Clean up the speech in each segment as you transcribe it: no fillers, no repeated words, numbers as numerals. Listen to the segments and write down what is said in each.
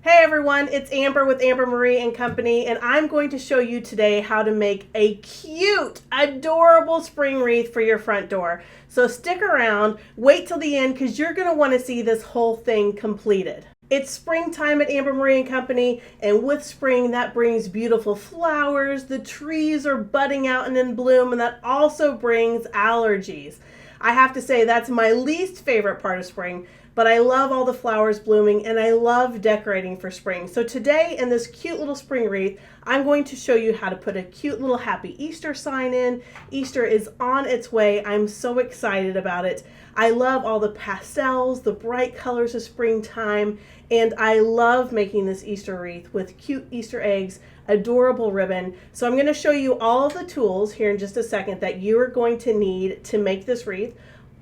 Hey everyone, it's Amber with Amber Marie and Company, and I'm going to show you today how to make a cute, adorable spring wreath for your front door. So stick around, wait till the end because you're going to want to see this whole thing completed. It's springtime at Amber Marie and Company, and with spring that brings beautiful flowers, the trees are budding out and in bloom, and that also brings allergies. I have to say that's my least favorite part of spring, but I love all the flowers blooming and I love decorating for spring. So today in this cute little spring wreath, I'm going to show you how to put a cute little happy Easter sign in. Easter is on its way. I'm so excited about it. I love all the pastels, the bright colors of springtime, and I love making this Easter wreath with cute Easter eggs, adorable ribbon. So I'm going to show you all of the tools here in just a second that you are going to need to make this wreath.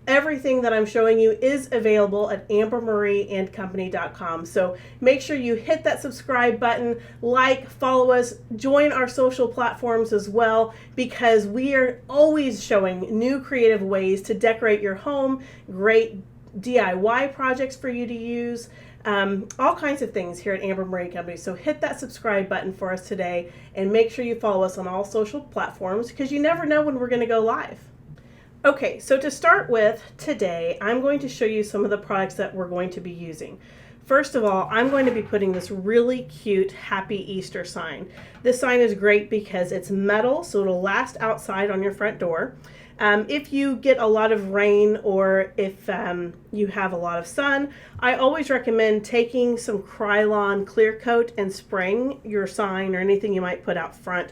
Everything that I'm showing you is available at ambermarieandcompany.com. So make sure you hit that subscribe button, like, follow us, join our social platforms as well, because we are always showing new creative ways to decorate your home, great DIY projects for you to use, all kinds of things here at Amber Marie Company. So hit that subscribe button for us today and make sure you follow us on all social platforms because you never know when we're going to go live. Okay, so to start with today, I'm going to show you some of the products that we're going to be using. First of all, I'm going to be putting this really cute Happy Easter sign. This sign is great because it's metal, so it'll last outside on your front door. If you get a lot of rain or if you have a lot of sun, I always recommend taking some Krylon clear coat and spraying your sign or anything you might put out front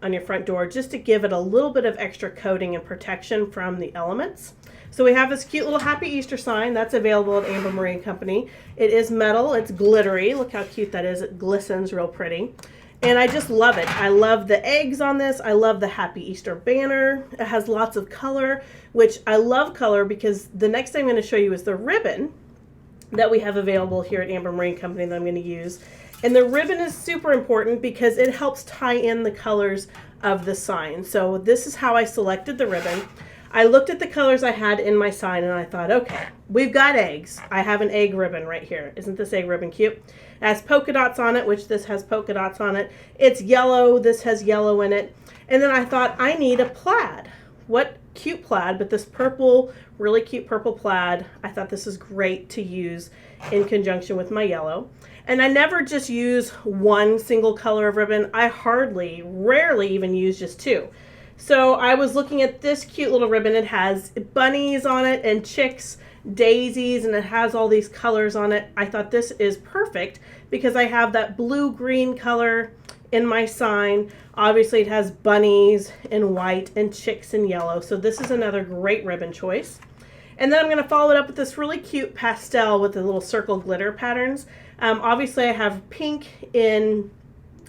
on your front door just to give it a little bit of extra coating and protection from the elements. So we have this cute little Happy Easter sign that's available at Amber Marie & Company. It is metal, it's glittery. Look how cute that is. It glistens real pretty. And I just love it. I love the eggs on this. I love the Happy Easter banner. It has lots of color, which I love color because the next thing I'm going to show you is the ribbon that we have available here at Amber Marie & Company that I'm going to use. And the ribbon is super important because it helps tie in the colors of the sign. So this is how I selected the ribbon. I looked at the colors I had in my sign and I thought, okay, we've got eggs. I have an egg ribbon right here. Isn't this egg ribbon cute? It has polka dots on it, which this has polka dots on it. It's yellow. This has yellow in it. And then I thought, I need a plaid. What cute plaid, but this purple, really cute purple plaid. I thought this is great to use in conjunction with my yellow. And I never just use one single color of ribbon. I rarely even use just two. So I was looking at this cute little ribbon. It has bunnies on it and chicks, daisies, and it has all these colors on it. I thought this is perfect because I have that blue-green color in my sign. Obviously it has bunnies in white and chicks in yellow. So this is another great ribbon choice. And then I'm going to follow it up with this really cute pastel with the little circle glitter patterns. Obviously I have pink in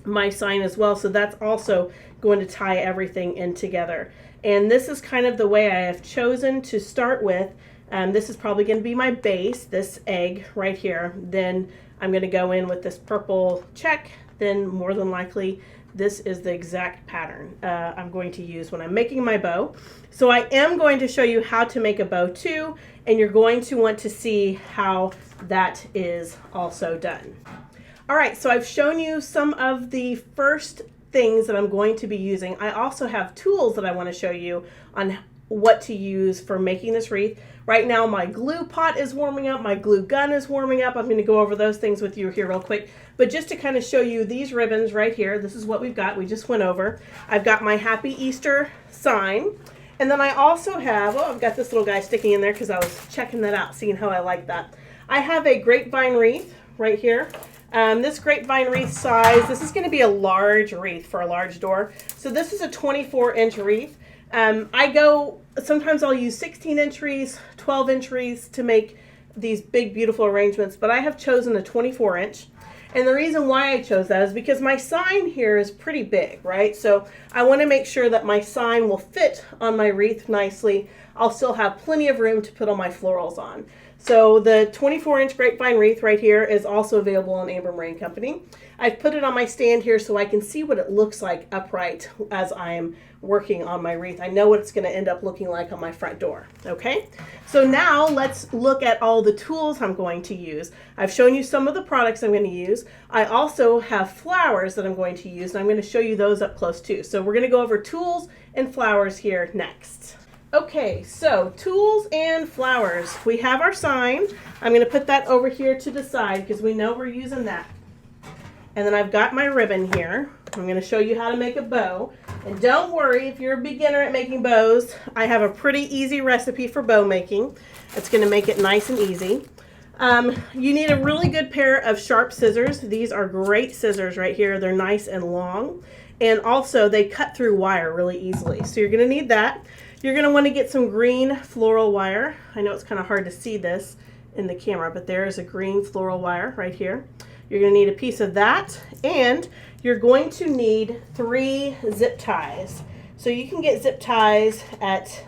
my sign as well, so that's also going to tie everything in together. And this is kind of the way I have chosen to start with. This is probably going to be my base, this egg right here. Then I'm going to go in with this purple check. Then more than likely this is the exact pattern I'm going to use when I'm making my bow. So I am going to show you how to make a bow too, and you're going to want to see how that is also done. All right, so I've shown you some of the first things that I'm going to be using. I also have tools that I want to show you on what to use for making this wreath. Right now my glue pot is warming up, my glue gun is warming up. I'm going to go over those things with you here real quick. But just to kind of show you these ribbons right here, this is what we've got. We just went over. I've got my Happy Easter sign. And then I also have, I've got this little guy sticking in there because I was checking that out, seeing how I like that. I have a grapevine wreath right here. This grapevine wreath size, this is going to be a large wreath for a large door. So this is a 24-inch wreath. Sometimes I'll use 16-inch wreaths, 12-inch wreaths to make these big, beautiful arrangements, but I have chosen a 24-inch. And the reason why I chose that is because my sign here is pretty big, right? So I want to make sure that my sign will fit on my wreath nicely. I'll still have plenty of room to put all my florals on. So the 24-inch grapevine wreath right here is also available on Amber Marine Company. I've put it on my stand here so I can see what it looks like upright as I'm working on my wreath. I know what it's going to end up looking like on my front door. Okay, so now let's look at all the tools I'm going to use. I've shown you some of the products I'm going to use. I also have flowers that I'm going to use, and I'm going to show you those up close too. So we're going to go over tools and flowers here next. Okay, so tools and flowers. We have our sign. I'm going to put that over here to the side because we know we're using that. And then I've got my ribbon here. I'm going to show you how to make a bow. And don't worry if you're a beginner at making bows. I have a pretty easy recipe for bow making. It's going to make it nice and easy. You need a really good pair of sharp scissors. These are great scissors right here. They're nice and long. And also they cut through wire really easily. So you're going to need that. You're going to want to get some green floral wire. I know it's kind of hard to see this in the camera, but there is a green floral wire right here. You're going to need a piece of that, and you're going to need 3 zip ties. So you can get zip ties at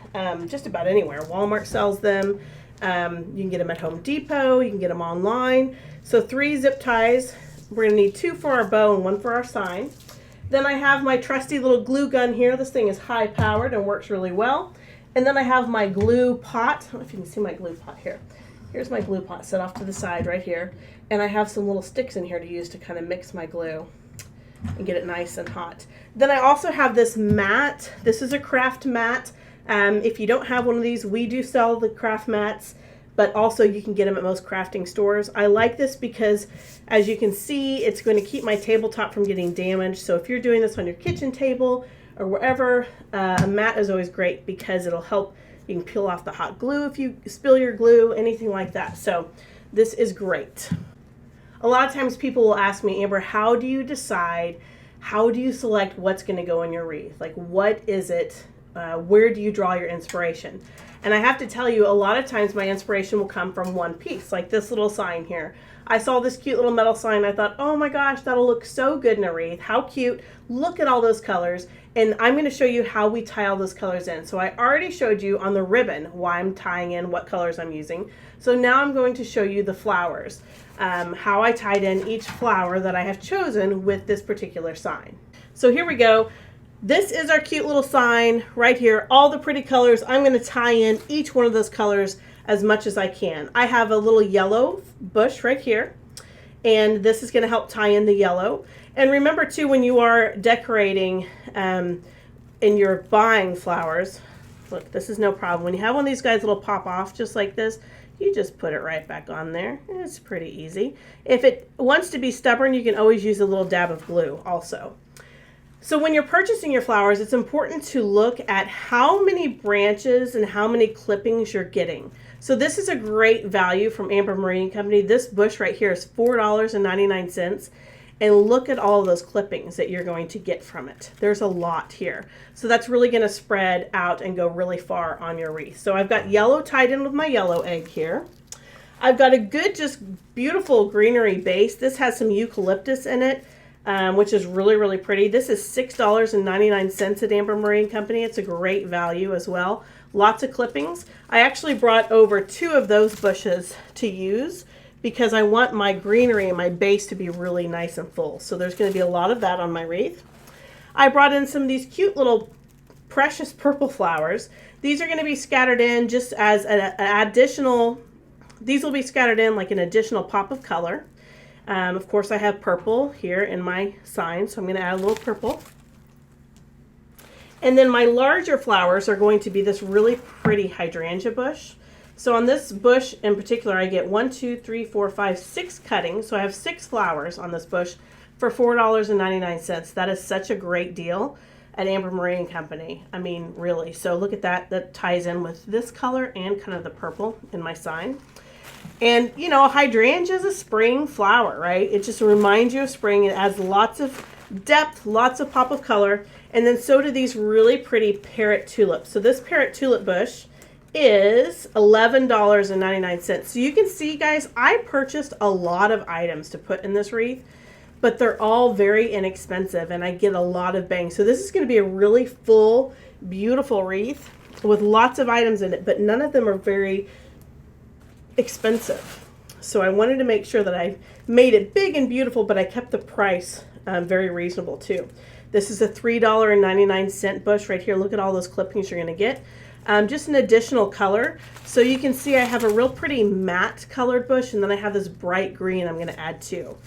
just about anywhere. Walmart sells them. You can get them at Home Depot. You can get them online. So 3 zip ties. We're going to need 2 for our bow and 1 for our sign. Then I have my trusty little glue gun here. This thing is high powered and works really well. And then I have my glue pot. I don't know if you can see my glue pot here. Here's my glue pot set off to the side right here. And I have some little sticks in here to use to kind of mix my glue and get it nice and hot. Then I also have this mat. This is a craft mat. If you don't have one of these, we do sell the craft mats, but also you can get them at most crafting stores. I like this because, as you can see, it's going to keep my tabletop from getting damaged. So if you're doing this on your kitchen table or wherever, a mat is always great because it'll help. You can peel off the hot glue if you spill your glue, anything like that. So this is great. A lot of times people will ask me, Amber, how do you decide, how do you select what's going to go in your wreath? Like, what is it? Where do you draw your inspiration? And I have to tell you, a lot of times my inspiration will come from one piece, like this little sign here. I saw this cute little metal sign. I thought, oh my gosh, that'll look so good in a wreath. How cute. Look at all those colors. And I'm going to show you how we tie all those colors in. So I already showed you on the ribbon why I'm tying in, what colors I'm using. So now I'm going to show you the flowers, how I tied in each flower that I have chosen with this particular sign. So here we go. This is our cute little sign right here. All the pretty colors. I'm going to tie in each one of those colors as much as I can. I have a little yellow bush right here, and this is going to help tie in the yellow. And remember too, when you are decorating and you're buying flowers, look, this is no problem. When you have one of these guys that'll pop off just like this, you just put it right back on there. It's pretty easy. If it wants to be stubborn, you can always use a little dab of glue also. So when you're purchasing your flowers, it's important to look at how many branches and how many clippings you're getting. So this is a great value from Amber Marine Company. This bush right here is $4.99. And look at all of those clippings that you're going to get from it. There's a lot here. So that's really going to spread out and go really far on your wreath. So I've got yellow tied in with my yellow egg here. I've got a good, just beautiful greenery base. This has some eucalyptus in it, which is really, really pretty. This is $6.99 at Amber Marine Company. It's a great value as well. Lots of clippings. I actually brought over 2 of those bushes to use because I want my greenery and my base to be really nice and full. So there's going to be a lot of that on my wreath. I brought in some of these cute little precious purple flowers. These are going to be scattered in just as an additional, these will be scattered in like an additional pop of color. Of course, I have purple here in my sign, so I'm going to add a little purple. And then my larger flowers are going to be this really pretty hydrangea bush. So on this bush in particular, I get 1, 2, 3, 4, 5, 6 cuttings. So I have 6 flowers on this bush for $4.99. That is such a great deal at Amber Marine Company. I mean, really. So look at that. That ties in with this color and kind of the purple in my sign. And, you know, a hydrangea is a spring flower, right? It just reminds you of spring. It adds lots of depth, lots of pop of color. And then so do these really pretty parrot tulips. So this parrot tulip bush is $11.99. So you can see, guys, I purchased a lot of items to put in this wreath, but they're all very inexpensive and I get a lot of bang. So this is going to be a really full, beautiful wreath with lots of items in it, but none of them are very expensive. So I wanted to make sure that I made it big and beautiful, but I kept the price very reasonable too. This is a $3.99 bush right here. Look at all those clippings you're going to get. Just an additional color. So you can see I have a real pretty matte colored bush, and then I have this bright green I'm going to add too.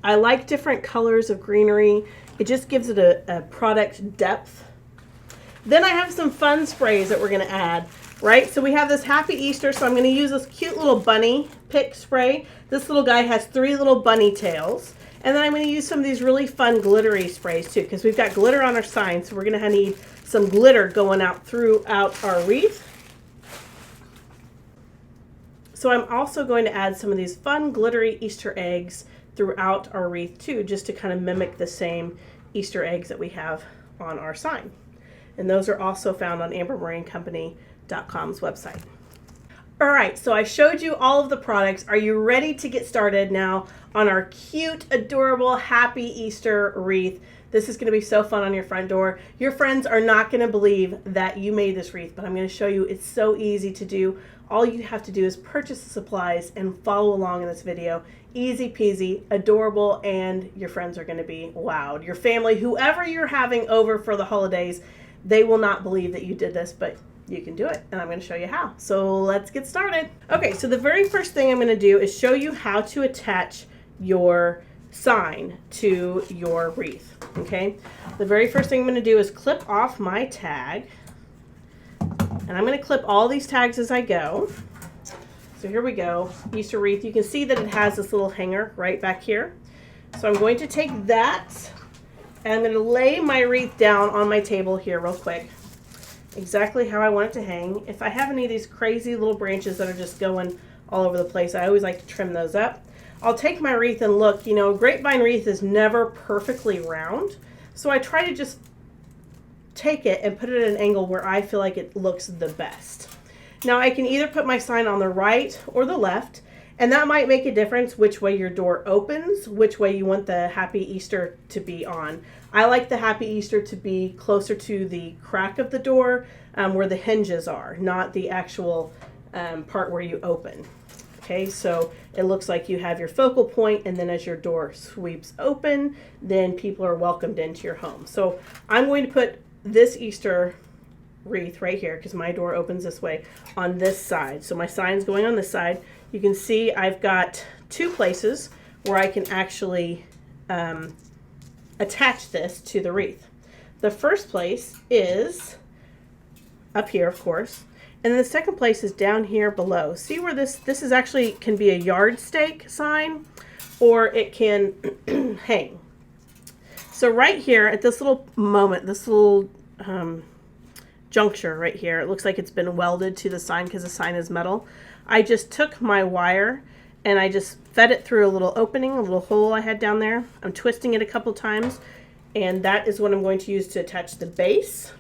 I like different colors of greenery. It just gives it a product depth. Then I have some fun sprays that we're going to add, right? So we have this Happy Easter, so I'm going to use this cute little bunny pick spray. This little guy has 3 little bunny tails. And then I'm going to use some of these really fun glittery sprays too, because we've got glitter on our sign, so we're going to need some glitter going out throughout our wreath. So I'm also going to add some of these fun glittery Easter eggs throughout our wreath too, just to kind of mimic the same Easter eggs that we have on our sign. And those are also found on ambermarieandcompany.com's website. All right, so I showed you all of the products. Are you ready to get started now on our cute, adorable, happy Easter wreath? This is going to be so fun on your front door. Your friends are not going to believe that you made this wreath, but I'm going to show you it's so easy to do. All you have to do is purchase the supplies and follow along in this video. Easy peasy, adorable, and your friends are going to be wowed. Your family, whoever you're having over for the holidays, they will not believe that you did this, but you can do it, and I'm going to show you how. So let's get started. Okay, so the very first thing I'm going to do is show you how to attach your sign to your wreath, okay? The very first thing I'm going to do is clip off my tag, and I'm going to clip all these tags as I go. So here we go, Easter wreath. You can see that it has this little hanger right back here. So I'm going to take that, and I'm going to lay my wreath down on my table here real quick, exactly how I want it to hang. If I have any of these crazy little branches that are just going all over the place, I always like to trim those up. I'll take my wreath and look, you know, a grapevine wreath is never perfectly round, so I try to just take it and put it at an angle where I feel like it looks the best. Now I can either put my sign on the right or the left, and that might make a difference which way your door opens, which way you want the Happy Easter to be on. I like the Happy Easter to be closer to the crack of the door where the hinges are, not the actual part where you open. Okay, so it looks like you have your focal point, and then as your door sweeps open, then people are welcomed into your home. So I'm going to put this Easter wreath right here, because my door opens this way, on this side. So my sign's going on this side. You can see I've got 2 places where I can actually attach this to the wreath. The first place is up here, of course, and then the second place is down here below. See where this is actually can be a yard stake sign, or it can hang. So right here at this little moment, this little juncture right here, it looks like it's been welded to the sign because the sign is metal. I just took my wire and I just fed it through a little opening, a little hole I had down there. I'm twisting it a couple times, and that is what I'm going to use to attach the base.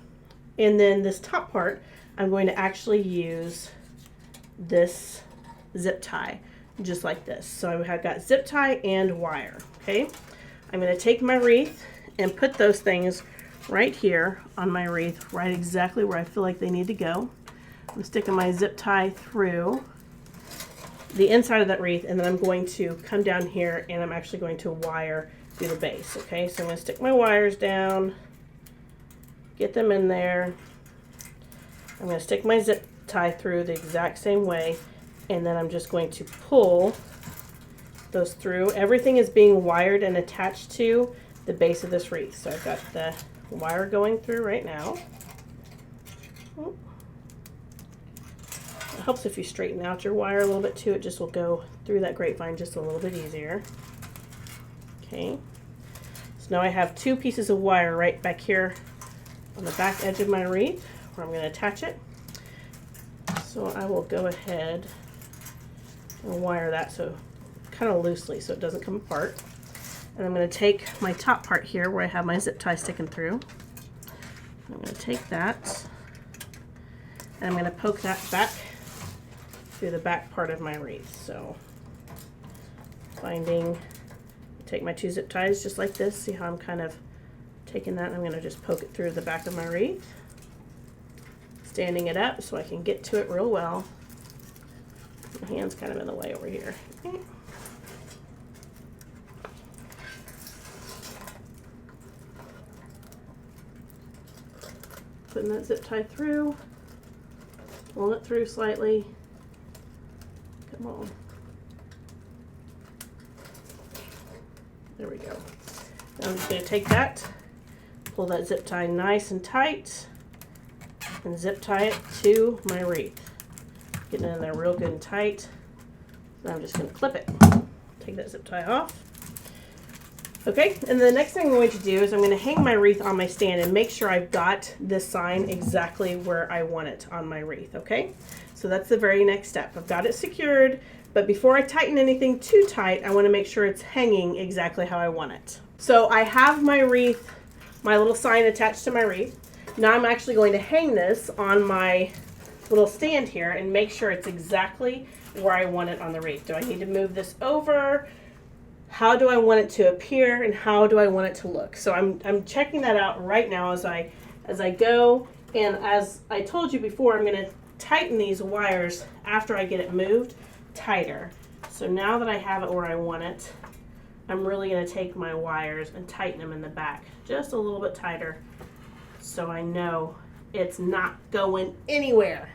And then this top part, I'm going to actually use this zip tie, just like this. So I've got zip tie and wire, okay? I'm going to take my wreath and put those things right here on my wreath, right exactly where I feel like they need to go. I'm sticking my zip tie through the inside of that wreath, and then I'm going to come down here and I'm actually going to wire through the base, okay? So I'm going to stick my wires down, get them in there. I'm going to stick my zip tie through the exact same way, and then I'm just going to pull those through. Everything is being wired and attached to the base of this wreath. So I've got the wire going through right now. It helps if you straighten out your wire a little bit too. It just will go through that grapevine just a little bit easier. Okay, so now I have 2 pieces of wire right back here on the back edge of my wreath where I'm going to attach it. So I will go ahead and wire that so kind of loosely so it doesn't come apart. And I'm going to take my top part here where I have my zip tie sticking through. I'm going to take that and I'm going to poke that back through the back part of my wreath. So take my 2 zip ties just like this. See how I'm kind of taking that, and I'm going to just poke it through the back of my wreath, standing it up so I can get to it real well. My hand's kind of in the way over here. Putting that zip tie through, pulling it through slightly. Come on. There we go. Now I'm just going to take that, pull that zip tie nice and tight, and zip tie it to my wreath. Getting it in there real good and tight. Now I'm just going to clip it. Take that zip tie off. Okay, and the next thing I'm going to do is I'm going to hang my wreath on my stand and make sure I've got this sign exactly where I want it on my wreath, okay? So that's the very next step. I've got it secured, but before I tighten anything too tight, I want to make sure it's hanging exactly how I want it. So I have my wreath, my little sign attached to my wreath. Now I'm actually going to hang this on my little stand here and make sure it's exactly where I want it on the wreath. Do I need to move this over? How do I want it to appear, and how do I want it to look? So I'm checking that out right now as I go, and as I told you before, I'm going to tighten these wires after I get it moved tighter. So now that I have it where I want it, I'm really going to take my wires and tighten them in the back just a little bit tighter so I know it's not going anywhere.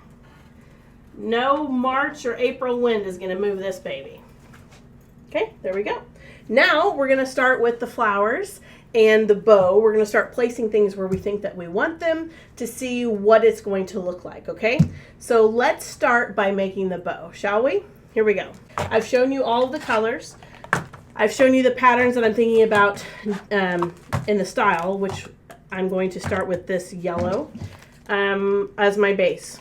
No March or April wind is going to move this baby. Okay, there we go. Now we're going to start with the flowers and the bow. We're going to start placing things where we think that we want them to see what it's going to look like, okay? So let's start by making the bow, shall we? Here we go. I've shown you all of the colors. I've shown you the patterns that I'm thinking about in the style, which I'm going to start with this yellow as my base.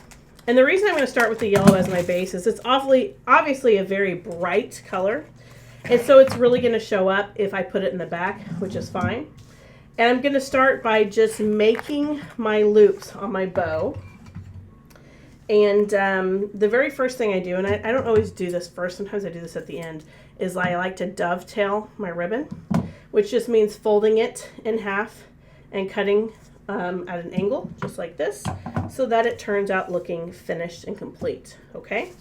And the reason I'm going to start with the yellow as my base is it's obviously a very bright color. And so it's really going to show up if I put it in the back, which is fine. And I'm going to start by just making my loops on my bow. And the very first thing I do, and I don't always do this first, sometimes I do this at the end, is I like to dovetail my ribbon, which just means folding it in half and cutting at an angle, just like this, so that it turns out looking finished and complete, okay?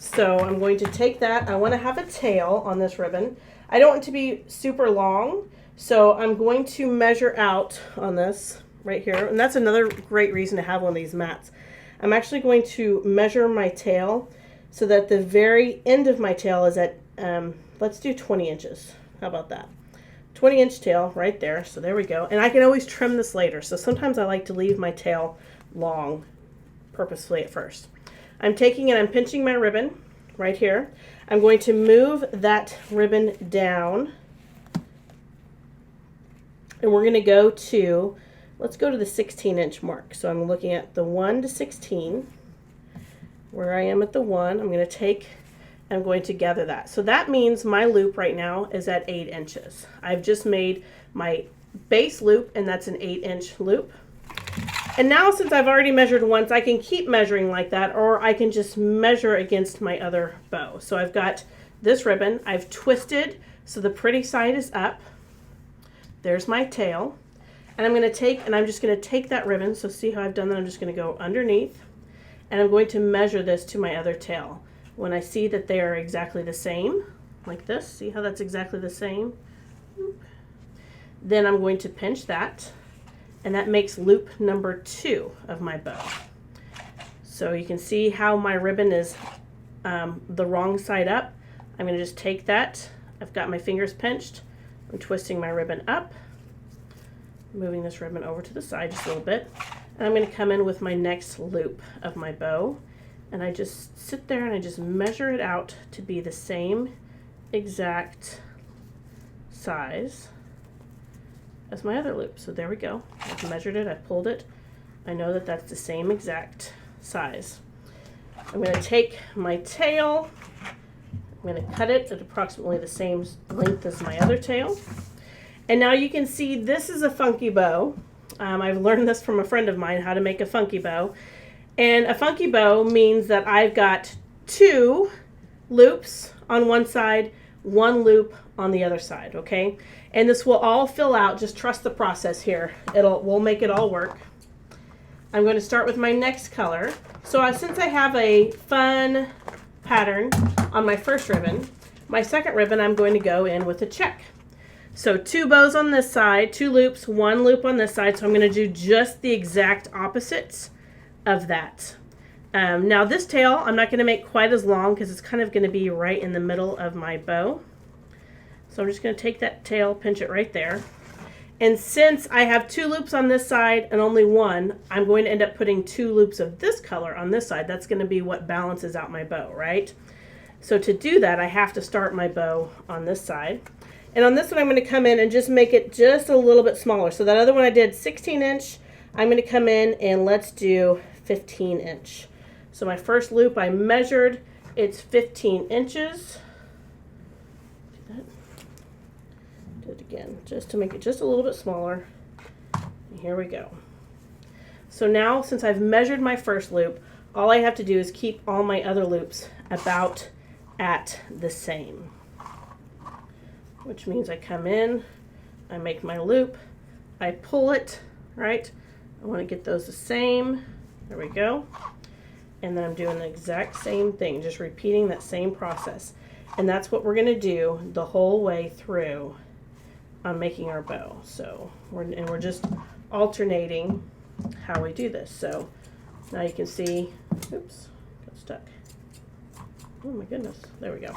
So I'm going to take that. I want to have a tail on this ribbon. I don't want it to be super long, so I'm going to measure out on this right here. And that's another great reason to have one of these mats. I'm actually going to measure my tail so that the very end of my tail is at, let's do 20 inches. How about that? 20-inch tail right there. So there we go. And I can always trim this later. So sometimes I like to leave my tail long purposefully at first. I'm taking and I'm pinching my ribbon right here. I'm going to move that ribbon down, and we're going to go to, let's go to the 16-inch mark. So I'm looking at the 1 to 16. Where I am at the 1, I'm going to take, I'm going to gather that. So that means my loop right now is at 8 inches. I've just made my base loop, and that's an 8-inch loop. And now, since I've already measured once, I can keep measuring like that, or I can just measure against my other bow. So I've got this ribbon, I've twisted so the pretty side is up. There's my tail. And I'm going to take, and I'm just going to take that ribbon, so see how I've done that? I'm just going to go underneath, and I'm going to measure this to my other tail. When I see that they are exactly the same, like this, see how that's exactly the same? Then I'm going to pinch that. And that makes loop number 2 of my bow. So you can see how my ribbon is the wrong side up. I'm going to just take that. I've got my fingers pinched. I'm twisting my ribbon up, moving this ribbon over to the side just a little bit. And I'm going to come in with my next loop of my bow. And I just sit there and I just measure it out to be the same exact size as my other loop. So there we go. I've measured it, I've pulled it. I know that that's the same exact size. I'm going to take my tail, I'm going to cut it at approximately the same length as my other tail. And now you can see this is a funky bow. I've learned this from a friend of mine, how to make a funky bow. And a funky bow means that I've got 2 loops on one side, 1 loop on the other side, okay? And this will all fill out. Just trust the process here. We'll make it all work. I'm going to start with my next color. So since I have a fun pattern on my first ribbon. My second ribbon, I'm going to go in with a check. So 2 bows on this side, 2 loops, 1 loop on this side. So I'm going to do just the exact opposites of that. Now this tail, I'm not going to make quite as long because it's kind of going to be right in the middle of my bow. So I'm just going to take that tail, pinch it right there. And since I have 2 loops on this side and only 1, I'm going to end up putting 2 loops of this color on this side. That's going to be what balances out my bow, right? So to do that, I have to start my bow on this side. And on this one, I'm going to come in and just make it just a little bit smaller. So that other one I did 16 inch, I'm going to come in and let's do 15 inch. So my first loop I measured, it's 15 inches. Do it again, just to make it just a little bit smaller. And here we go. So now, since I've measured my first loop, all I have to do is keep all my other loops about at the same. Which means I come in, I make my loop, I pull it, right? I want to get those the same. There we go. And then I'm doing the exact same thing, just repeating that same process. And that's what we're going to do the whole way through on making our bow. So we're just alternating how we do this. So now you can see, oops, got stuck. Oh my goodness, there we go.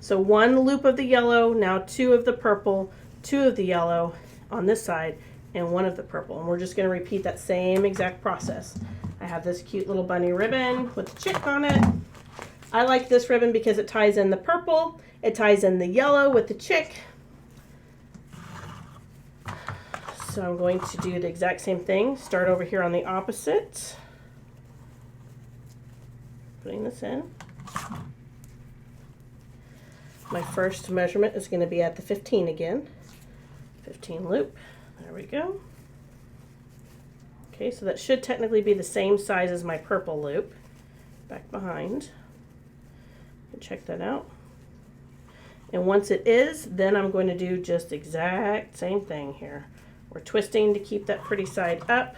So 1 loop of the yellow, now 2 of the purple, 2 of the yellow on this side, and 1 of the purple. And we're just going to repeat that same exact process. I have this cute little bunny ribbon with the chick on it. I like this ribbon because it ties in the purple, it ties in the yellow with the chick. So I'm going to do the exact same thing. Start over here on the opposite. Putting this in. My first measurement is going to be at the 15 again. 15 loop. There we go. Okay, so that should technically be the same size as my purple loop. Back behind. Check that out. And once it is, then I'm going to do just the exact same thing here. We're twisting to keep that pretty side up.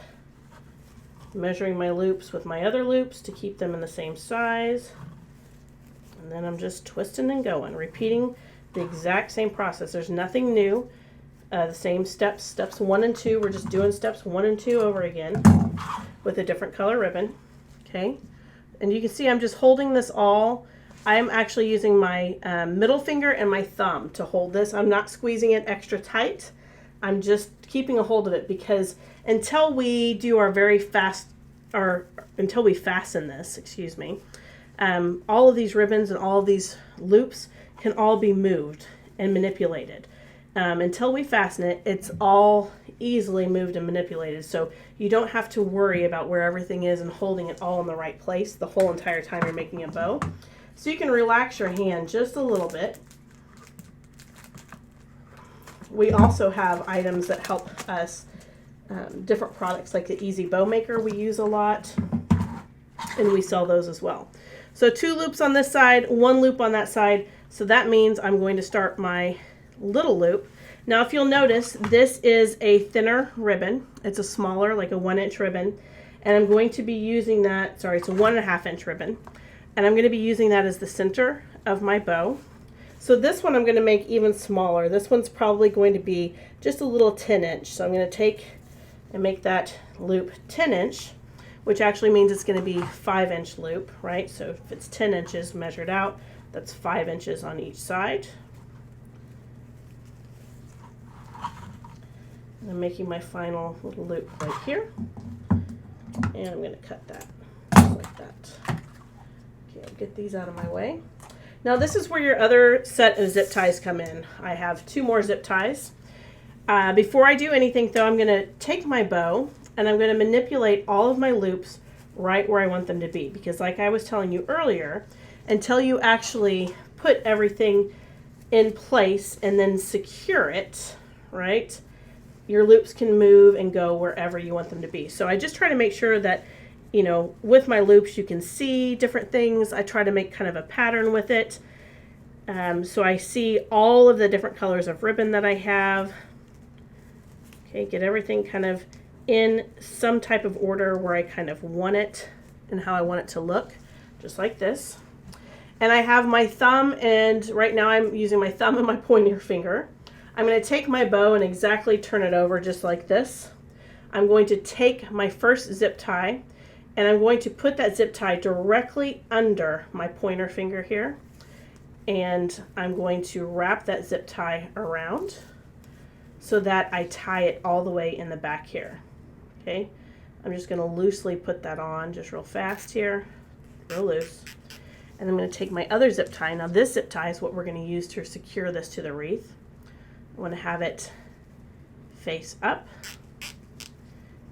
Measuring my loops with my other loops to keep them in the same size. And then I'm just twisting and going, repeating the exact same process. There's nothing new. The same steps, steps 1 and 2. We're just doing steps 1 and 2 over again with a different color ribbon. Okay, and you can see I'm just holding this all. I'm actually using my middle finger and my thumb to hold this. I'm not squeezing it extra tight. I'm just keeping a hold of it because until we do our very fast, or until we fasten this, excuse me, all of these ribbons and all of these loops can all be moved and manipulated. Until we fasten it, it's all easily moved and manipulated. So you don't have to worry about where everything is and holding it all in the right place the whole entire time you're making a bow. So you can relax your hand just a little bit. We also have items that help us, different products like the Easy Bow Maker we use a lot, and we sell those as well. So 2 loops on this side, 1 loop on that side. So that means I'm going to start my little loop. Now if you'll notice, this is a thinner ribbon. It's a smaller, like a 1-inch ribbon, and I'm going to be using that, sorry, it's a 1.5-inch ribbon, and I'm going to be using that as the center of my bow. So this one I'm going to make even smaller. This one's probably going to be just a little 10-inch. So I'm going to take and make that loop 10-inch, which actually means it's going to be 5-inch loop, right? So if it's 10 inches measured out, that's 5 inches on each side. And I'm making my final little loop right here. And I'm going to cut that just like that. Okay, I'll get these out of my way. Now this is where your other set of zip ties come in. I have 2 more zip ties. Before I do anything though, I'm going to take my bow and I'm going to manipulate all of my loops right where I want them to be. Because like I was telling you earlier, until you actually put everything in place and then secure it, right, your loops can move and go wherever you want them to be. So I just try to make sure that, you know, with my loops you can see different things. I try to make kind of a pattern with it. So I see all of the different colors of ribbon that I have. Okay, get everything kind of in some type of order where I kind of want it and how I want it to look, just like this. And I have my thumb, and right now I'm using my thumb and my pointer finger. I'm going to take my bow and exactly turn it over just like this. I'm going to take my first zip tie, and I'm going to put that zip tie directly under my pointer finger here. And I'm going to wrap that zip tie around so that I tie it all the way in the back here. Okay, I'm just going to loosely put that on just real fast here, real loose. And I'm going to take my other zip tie. Now this zip tie is what we're going to use to secure this to the wreath. I want to have it face up.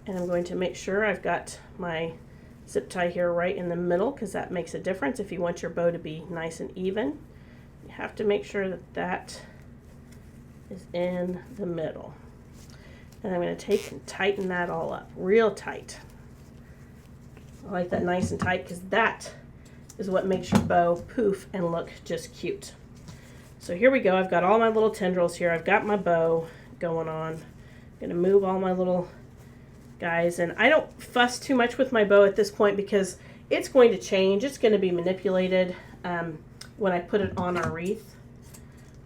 And I'm going to make sure I've got my zip tie here right in the middle, because that makes a difference. If you want your bow to be nice and even, you have to make sure that that is in the middle. And I'm going to take and tighten that all up real tight. I like that nice and tight because that is what makes your bow poof and look just cute. So here we go. I've got all my little tendrils here. I've got my bow going on. I'm going to move all my little guys, and I don't fuss too much with my bow at this point because it's going to change. It's going to be manipulated when I put it on our wreath.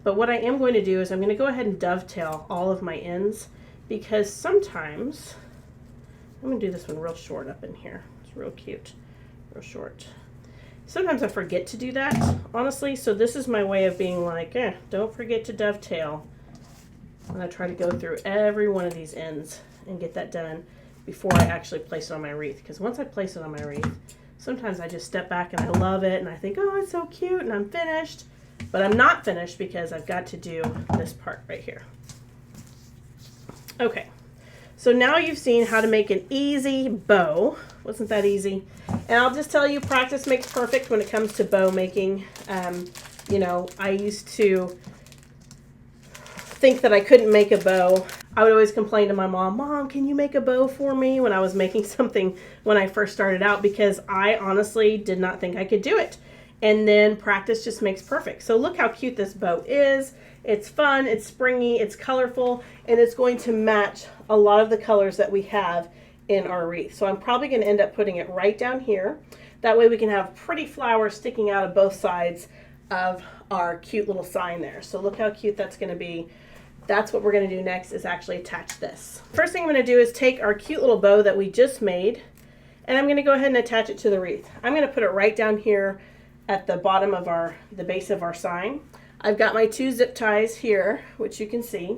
But what I am going to do is I'm going to go ahead and dovetail all of my ends, because sometimes, I'm going to do this one real short up in here. It's real cute, real short. Sometimes I forget to do that, honestly, so this is my way of being like, don't forget to dovetail. And I try to go through every one of these ends and get that done before I actually place it on my wreath. Because once I place it on my wreath, sometimes I just step back and I love it and I think, oh, it's so cute and I'm finished. But I'm not finished because I've got to do this part right here. Okay, so now you've seen how to make an easy bow. Wasn't that easy? And I'll just tell you, practice makes perfect when it comes to bow making. You know, I used to think that I couldn't make a bow. I would always complain to my mom, Mom, can you make a bow for me? When I was making something when I first started out, because I honestly did not think I could do it. And then practice just makes perfect. So look how cute this bow is. It's fun, it's springy, it's colorful, and it's going to match a lot of the colors that we have in our wreath. So I'm probably going to end up putting it right down here. That way we can have pretty flowers sticking out of both sides of our cute little sign there. So look how cute that's going to be. That's what we're going to do next, is actually attach this. First thing I'm going to do is take our cute little bow that we just made, and I'm going to go ahead and attach it to the wreath. I'm going to put it right down here at the bottom of the base of our sign. I've got my 2 zip ties here, which you can see,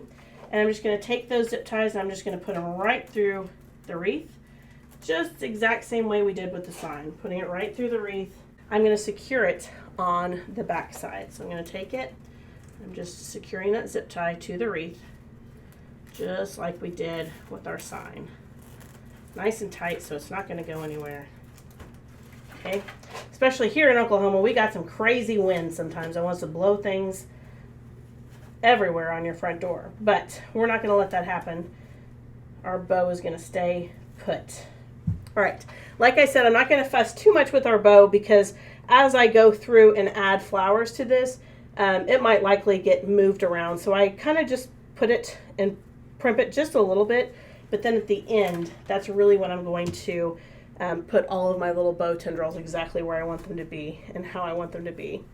and I'm just going to take those zip ties and I'm just going to put them right through the wreath, just the exact same way we did with the sign, putting it right through the wreath. I'm going to secure it on the back side. So I'm going to take it, I'm just securing that zip tie to the wreath, just like we did with our sign. Nice and tight so it's not going to go anywhere. Okay, especially here in Oklahoma, we got some crazy winds sometimes. It wants to blow things everywhere on your front door, but we're not going to let that happen. Our bow is going to stay put. All right, like I said, I'm not going to fuss too much with our bow, because as I go through and add flowers to this, it might likely get moved around. So I kind of just put it and primp it just a little bit, but then at the end, that's really when I'm going to put all of my little bow tendrils exactly where I want them to be and how I want them to be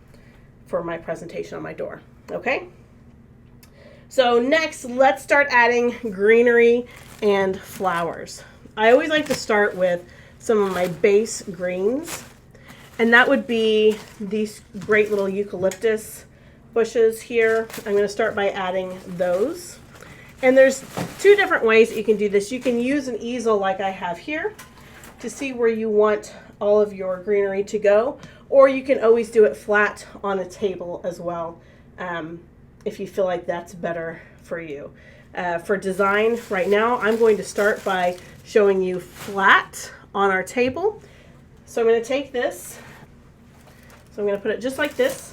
for my presentation on my door. Okay? So next, let's start adding greenery and flowers. I always like to start with some of my base greens, and that would be these great little eucalyptus bushes here. I'm going to start by adding those. And there's 2 different ways that you can do this. You can use an easel like I have here to see where you want all of your greenery to go, or you can always do it flat on a table as well, if you feel like that's better for you. For design right now, I'm going to start by showing you flat on our table. So I'm going to take this, so I'm going to put it just like this,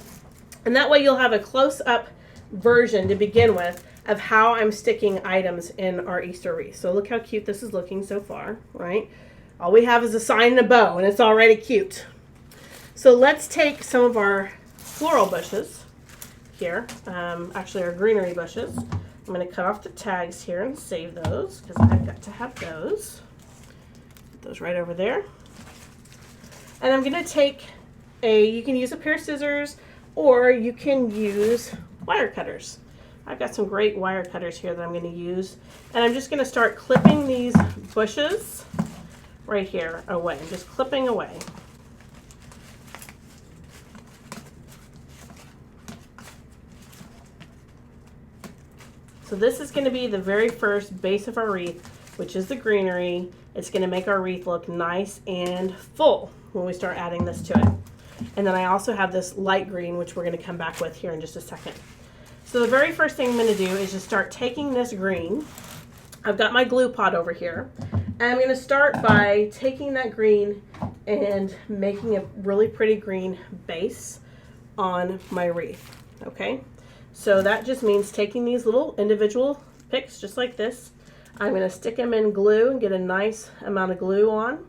and that way you'll have a close-up version to begin with of how I'm sticking items in our Easter wreath. So look how cute this is looking so far, right? All we have is a sign and a bow, and it's already cute. So let's take some of our floral bushes here, actually our greenery bushes. I'm going to cut off the tags here and save those, because I've got to have those. Put those right over there. And I'm going to take you can use a pair of scissors, or you can use wire cutters. I've got some great wire cutters here that I'm going to use, and I'm just going to start clipping these bushes right here away. I'm just clipping away. So this is going to be the very first base of our wreath, which is the greenery. It's going to make our wreath look nice and full when we start adding this to it. And then I also have this light green, which we're going to come back with here in just a second. So the very first thing I'm going to do is just start taking this green. I've got my glue pot over here. And I'm going to start by taking that green and making a really pretty green base on my wreath. Okay? So that just means taking these little individual picks, just like this. I'm going to stick them in glue and get a nice amount of glue on.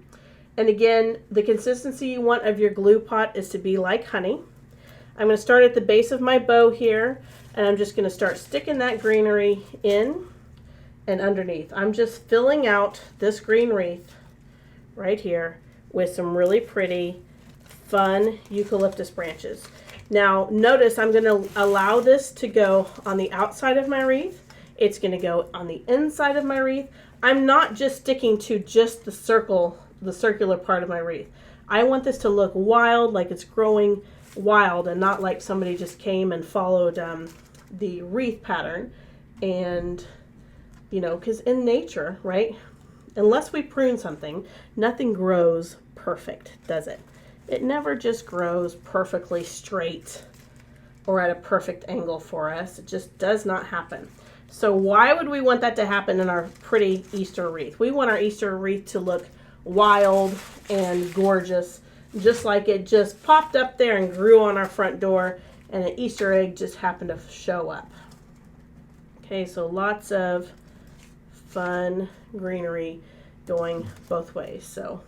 And again, the consistency you want of your glue pot is to be like honey. I'm going to start at the base of my bow here, and I'm just going to start sticking that greenery in and underneath. I'm just filling out this green wreath right here with some really pretty, fun eucalyptus branches. Now, notice I'm going to allow this to go on the outside of my wreath. It's going to go on the inside of my wreath. I'm not just sticking to just the circular part of my wreath. I want this to look wild, like it's growing wild, and not like somebody just came and followed the wreath pattern. And, you know, because in nature, right, unless we prune something, nothing grows perfect, does it? It never just grows perfectly straight or at a perfect angle for us. It just does not happen. So why would we want that to happen in our pretty Easter wreath? We want our Easter wreath to look wild and gorgeous, just like it just popped up there and grew on our front door and an Easter egg just happened to show up. Okay, so lots of fun greenery going both ways. So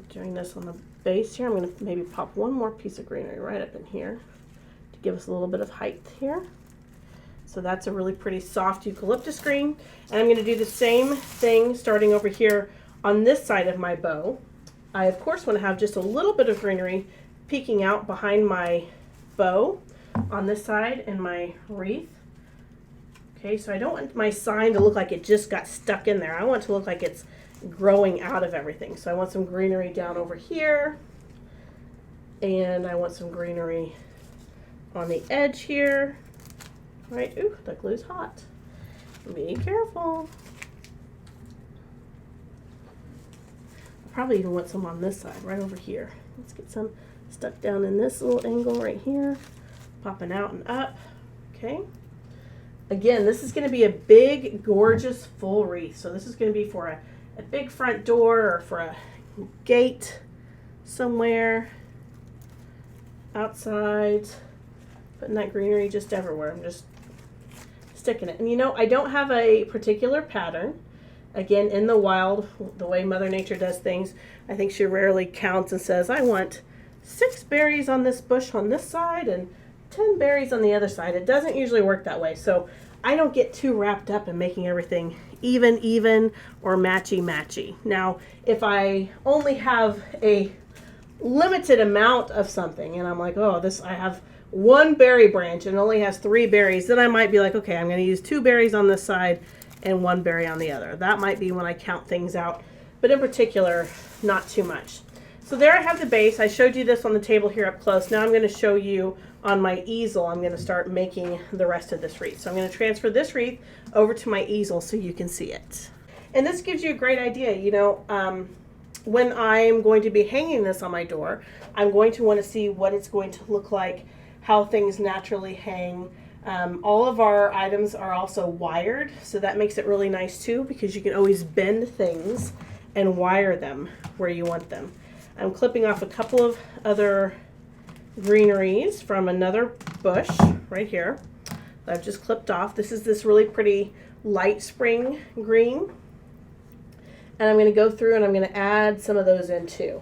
doing this on the base here, I'm going to maybe pop one more piece of greenery right up in here to give us a little bit of height here. So that's a really pretty soft eucalyptus green. And I'm going to do the same thing starting over here on this side of my bow. I of course want to have just a little bit of greenery peeking out behind my bow on this side and my wreath. Okay, so I don't want my sign to look like it just got stuck in there. I want it to look like it's growing out of everything. So I want some greenery down over here, and I want some greenery on the edge here. All right, ooh, that glue's hot. Be careful. I probably even want some on this side, right over here. Let's get some stuck down in this little angle right here, popping out and up. Okay. Again, this is going to be a big, gorgeous, full wreath. So this is going to be for a big front door or for a gate somewhere outside. Putting that greenery just everywhere. I'm just sticking it. And you know, I don't have a particular pattern. Again, in the wild, the way Mother Nature does things, I think she rarely counts and says, I want 6 berries on this bush on this side and 10 berries on the other side. It doesn't usually work that way. So I don't get too wrapped up in making everything even or matchy. Now, if I only have a limited amount of something and I'm like, oh, I have 1 berry branch and it only has 3 berries, then I might be like, okay, I'm going to use 2 berries on this side and 1 berry on the other. That might be when I count things out, but in particular, not too much. So there I have the base. I showed you this on the table here up close. Now I'm going to show you on my easel. I'm going to start making the rest of this wreath. So I'm going to transfer this wreath over to my easel so you can see it. And this gives you a great idea. You know, when I'm going to be hanging this on my door, I'm going to want to see what it's going to look like, how things naturally hang. All of our items are also wired, so that makes it really nice too, because you can always bend things and wire them where you want them. I'm clipping off a couple of other greeneries from another bush right here that I've just clipped off. This is this really pretty light spring green. And I'm going to go through and I'm going to add some of those in too.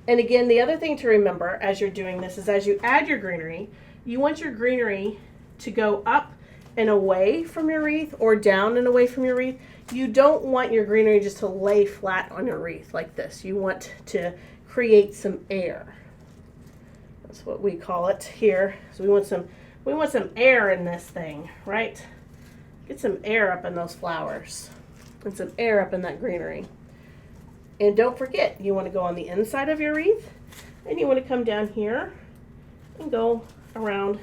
And again, the other thing to remember as you're doing this is as you add your greenery, you want your greenery to go up and away from your wreath or down and away from your wreath. You don't want your greenery just to lay flat on your wreath like this. You want to create some air. That's what we call it here. So we want some air in this thing, right? Get some air up in those flowers and some air up in that greenery. And don't forget, you want to go on the inside of your wreath, and you want to come down here and go around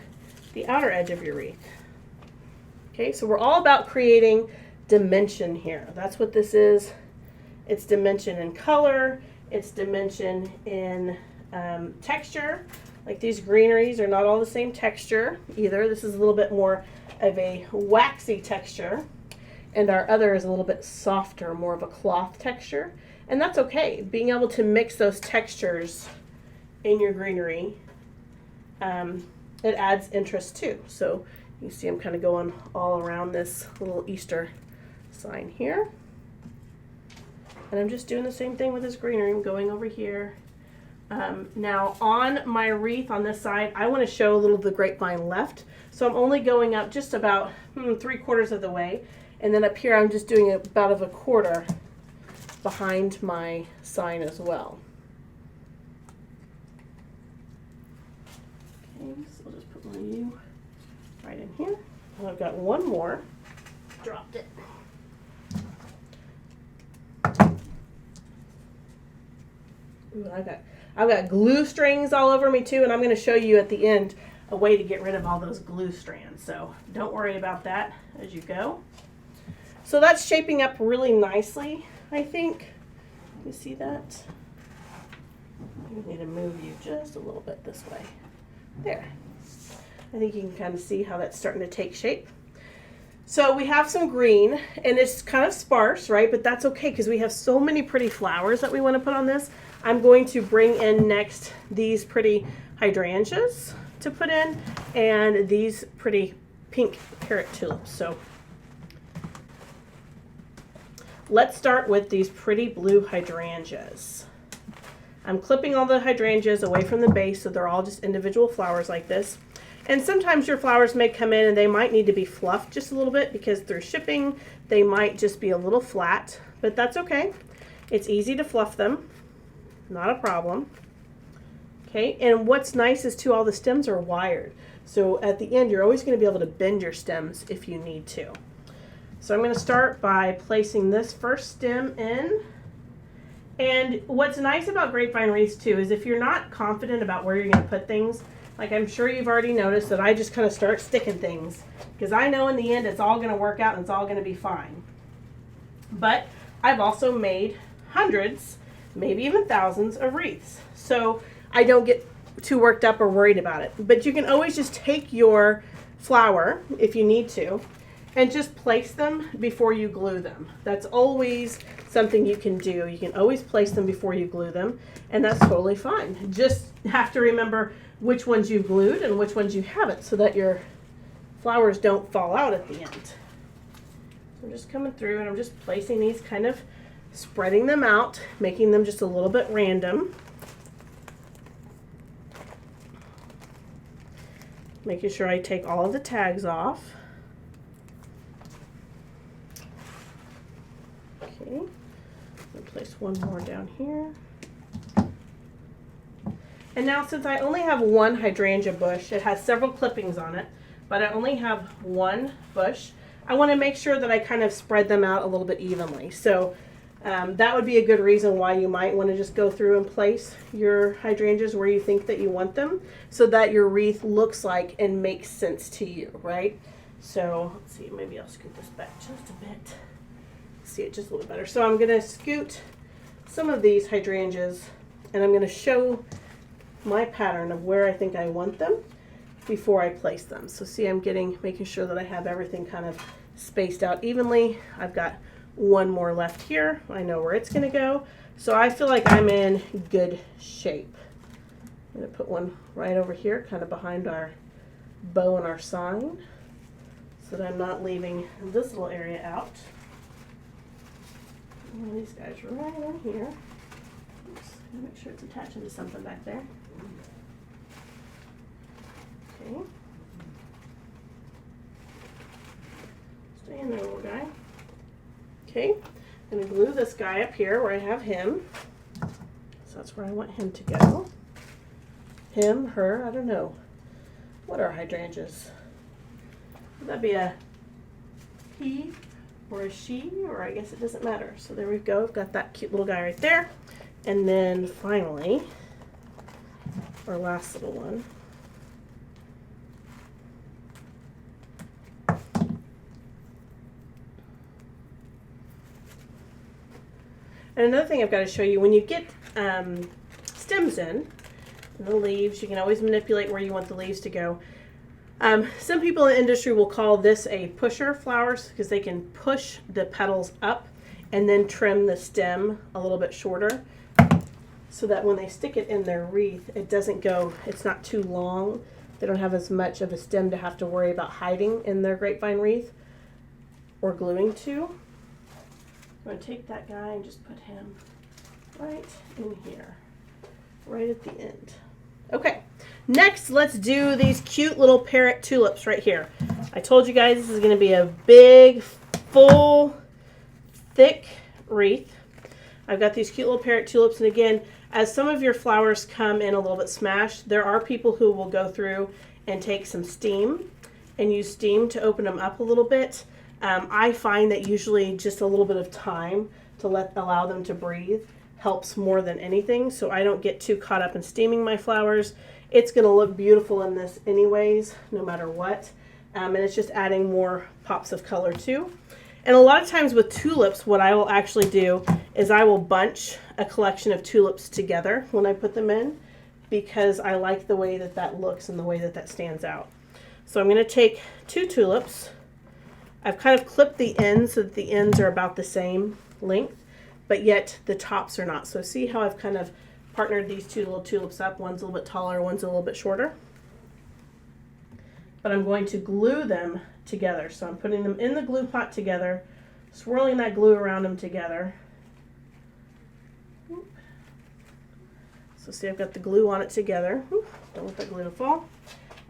the outer edge of your wreath. Okay, so we're all about creating dimension here. That's what this is. It's dimension in color, it's dimension in texture. Like these greeneries are not all the same texture either. This is a little bit more of a waxy texture, and our other is a little bit softer, more of a cloth texture. And that's okay. Being able to mix those textures in your greenery, it adds interest too. So you see I'm kind of going all around this little Easter sign here. And I'm just doing the same thing with this greenery. I'm going over here. Now on my wreath on this side, I want to show a little of the grapevine left. So I'm only going up just about 3/4 of the way. And then up here, I'm just doing about of a quarter behind my sign as well. Okay, so I'll just put my U right in here. And I've got one more. Dropped it. Ooh, I've got glue strings all over me too, and I'm going to show you at the end a way to get rid of all those glue strands. So don't worry about that as you go. So that's shaping up really nicely, I think. You see that? I need to move you just a little bit this way. There. I think you can kind of see how that's starting to take shape. So we have some green, and it's kind of sparse, right? But that's okay because we have so many pretty flowers that we want to put on this. I'm going to bring in next these pretty hydrangeas to put in, and these pretty pink parrot tulips. So let's start with these pretty blue hydrangeas. I'm clipping all the hydrangeas away from the base so they're all just individual flowers like this. And sometimes your flowers may come in and they might need to be fluffed just a little bit because through shipping they might just be a little flat, but that's okay. It's easy to fluff them, not a problem. Okay, and what's nice is too, all the stems are wired. So at the end you're always going to be able to bend your stems if you need to. So I'm going to start by placing this first stem in. And what's nice about grapevine wreaths too is if you're not confident about where you're going to put things, like I'm sure you've already noticed that I just kind of start sticking things because I know in the end it's all going to work out and it's all going to be fine. But I've also made hundreds, maybe even thousands of wreaths. So I don't get too worked up or worried about it. But you can always just take your flower if you need to and just place them before you glue them. That's always something you can do. You can always place them before you glue them, and that's totally fine. Just have to remember which ones you've glued and which ones you haven't so that your flowers don't fall out at the end. So I'm just coming through and I'm just placing these, kind of spreading them out, making them just a little bit random. Making sure I take all of the tags off. Okay, I'll place one more down here. And now since I only have one hydrangea bush, it has several clippings on it, but I only have one bush, I want to make sure that I kind of spread them out a little bit evenly. So that would be a good reason why you might want to just go through and place your hydrangeas where you think that you want them so that your wreath looks like and makes sense to you, right? So let's see, maybe I'll scoot this back just a bit. See it just a little better. So I'm going to scoot some of these hydrangeas and I'm going to show my pattern of where I think I want them before I place them. So see, I'm making sure that I have everything kind of spaced out evenly. I've got one more left here. I know where it's going to go. So I feel like I'm in good shape. I'm going to put one right over here, kind of behind our bow and our sign, so that I'm not leaving this little area out. And these guys right in here. Oops, make sure it's attaching to something back there. Okay. Stay in there, little guy. Okay, I'm going to glue this guy up here where I have him. So that's where I want him to go. him, her, I don't know. What are hydrangeas? Would that be a he or a she, or I guess it doesn't matter. So there we go. I've got that cute little guy right there. And then finally, our last little one. And another thing I've got to show you, when you get stems in, and the leaves, you can always manipulate where you want the leaves to go. Some people in the industry will call this a pusher flowers because they can push the petals up and then trim the stem a little bit shorter so that when they stick it in their wreath, it doesn't go, it's not too long. They don't have as much of a stem to have to worry about hiding in their grapevine wreath or gluing to. I'm going to take that guy and just put him right in here, right at the end. Okay, next let's do these cute little parrot tulips right here. I told you guys this is going to be a big, full, thick wreath. I've got these cute little parrot tulips, and again, as some of your flowers come in a little bit smashed, there are people who will go through and take some steam and use steam to open them up a little bit. I find that usually just a little bit of time to allow them to breathe helps more than anything, so I don't get too caught up in steaming my flowers. It's going to look beautiful in this anyways, no matter what, and it's just adding more pops of color too. And a lot of times with tulips, what I will actually do is I will bunch a collection of tulips together when I put them in, because I like the way that that looks and the way that that stands out. So I'm going to take 2 tulips. I've kind of clipped the ends so that the ends are about the same length, but yet the tops are not. So see how I've kind of partnered these 2 little tulips up. One's a little bit taller, one's a little bit shorter. But I'm going to glue them together. So I'm putting them in the glue pot together, swirling that glue around them together. So see, I've got the glue on it together. Don't want that glue to fall.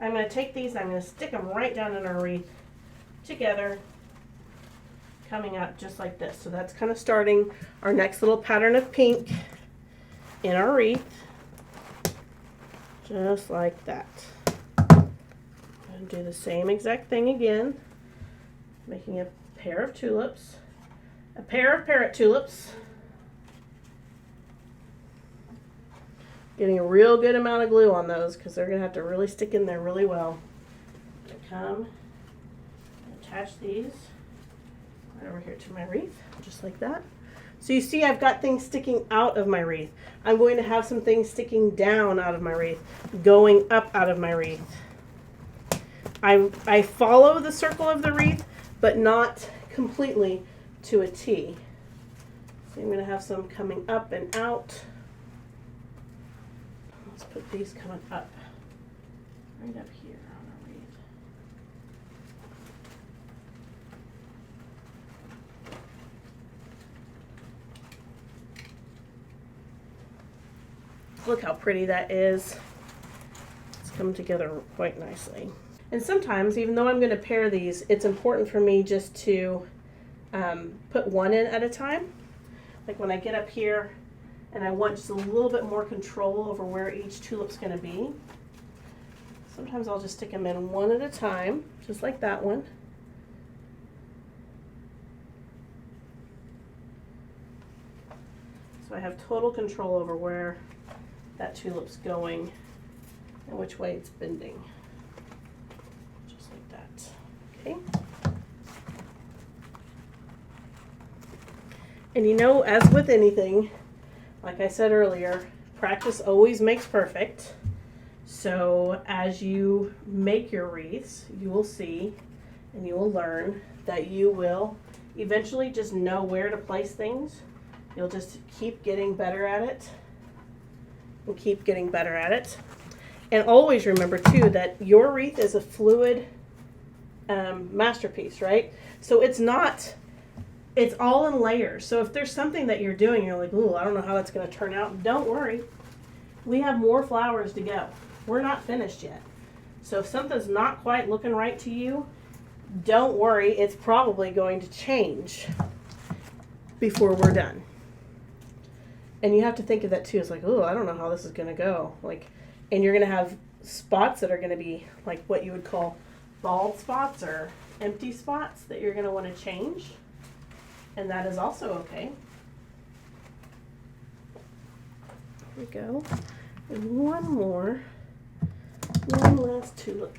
I'm going to take these and I'm going to stick them right down in our wreath together, coming out just like this. So that's kind of starting our next little pattern of pink in our wreath, just like that. And do the same exact thing again, making a pair of tulips, a pair of parrot tulips, getting a real good amount of glue on those because they're going to have to really stick in there really well. Come attach these right over here to my wreath, just like that. So you see I've got things sticking out of my wreath. I'm going to have some things sticking down out of my wreath, going up out of my wreath. I follow the circle of the wreath, but not completely to a T. So I'm going to have some coming up and out. Let's put these coming up, right up here on our wreath. Look how pretty that is. It's come together quite nicely. And sometimes, even though I'm going to pair these, it's important for me just to put one in at a time. Like when I get up here and I want just a little bit more control over where each tulip's going to be, sometimes I'll just stick them in one at a time, just like that one. So I have total control over where that tulip's going and which way it's bending, just like that. Okay. And you know, as with anything, like I said earlier, practice always makes perfect. So as you make your wreaths, you will see and you will learn that you will eventually just know where to place things. You'll just keep getting better at it. And keep getting better at it. And always remember too that your wreath is a fluid masterpiece, right? So it's all in layers. So if there's something that you're doing, you're like, ooh, I don't know how that's going to turn out. Don't worry. We have more flowers to go. We're not finished yet. So if something's not quite looking right to you, don't worry. It's probably going to change before we're done. And you have to think of that too. It's like, oh, I don't know how this is going to go. Like, And you're going to have spots that are going to be like what you would call bald spots or empty spots that you're going to want to change. And that is also okay. There we go. And one last tulip.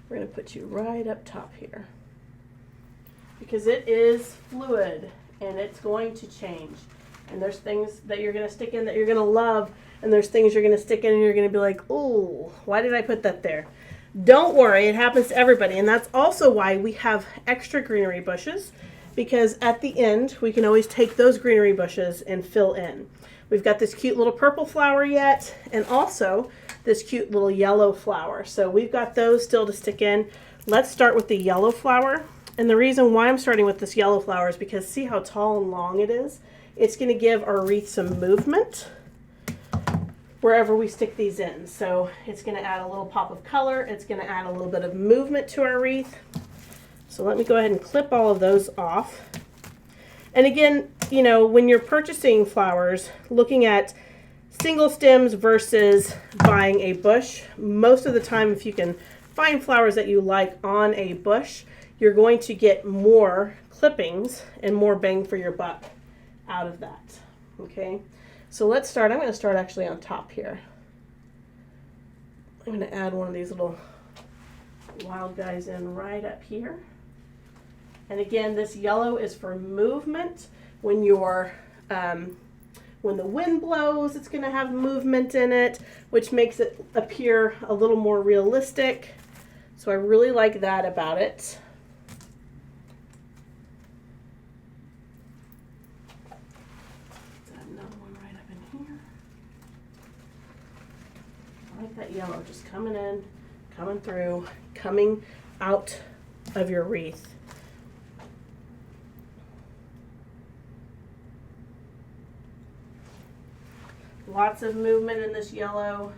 We're going to put you right up top here. Because it is fluid and it's going to change. And there's things that you're going to stick in that you're going to love, and there's things you're going to stick in and you're going to be like, oh, why did I put that there? Don't worry, it happens to everybody. And that's also why we have extra greenery bushes, because at the end we can always take those greenery bushes and fill in. We've got this cute little purple flower yet, and also this cute little yellow flower. So we've got those still to stick in. Let's start with the yellow flower. And the reason why I'm starting with this yellow flower is because see how tall and long it is? It's going to give our wreath some movement wherever we stick these in. So it's going to add a little pop of color. It's going to add a little bit of movement to our wreath. So let me go ahead and clip all of those off. And again, you know, when you're purchasing flowers, looking at single stems versus buying a bush, most of the time if you can find flowers that you like on a bush, you're going to get more clippings and more bang for your buck out of that. Okay, so let's start. I'm going to start actually on top here. I'm going to add one of these little wild guys in right up here. And again, this yellow is for movement. When you're when the wind blows, it's going to have movement in it, which makes it appear a little more realistic. So I really like that about it. That yellow just coming in, coming through, coming out of your wreath. Lots of movement in this yellow.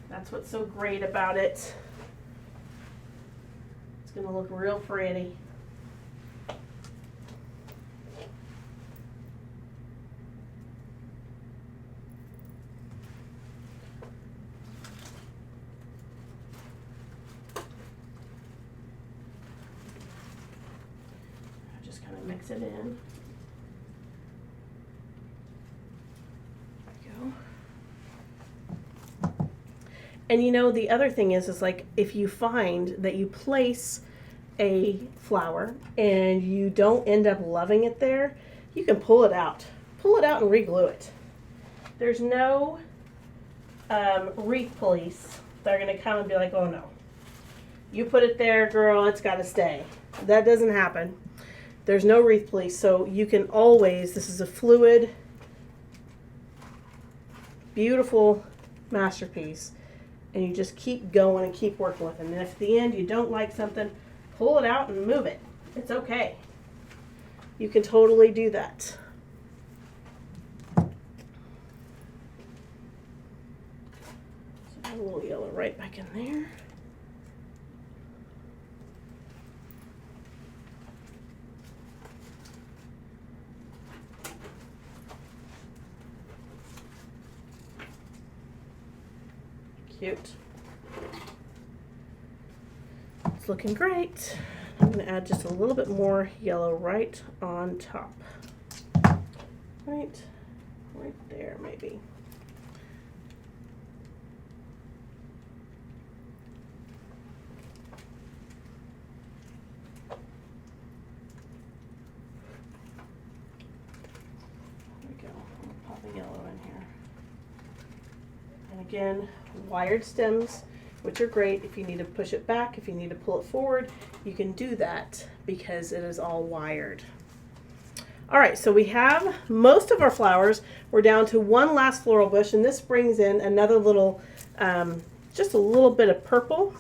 That's what's so great about it. It's going to look real pretty. Mix it in. There we go. And you know, the other thing is like if you find that you place a flower and you don't end up loving it there, you can pull it out. Pull it out and re-glue it. There's no wreath police that are going to come and be like, oh no, you put it there, girl, it's got to stay. That doesn't happen. There's no wreath police, so you can always, this is a fluid, beautiful masterpiece, and you just keep going and keep working with it. And if at the end you don't like something, pull it out and move it. It's okay. You can totally do that. So add a little yellow right back in there. Cute. It's looking great. I'm going to add just a little bit more yellow right on top. Right there maybe. There we go. I'll pop the yellow in here. And again, wired stems, which are great. If you need to push it back, if you need to pull it forward, you can do that because it is all wired. All right, so we have most of our flowers. We're down to one last floral bush, and this brings in another little, just a little bit of purple.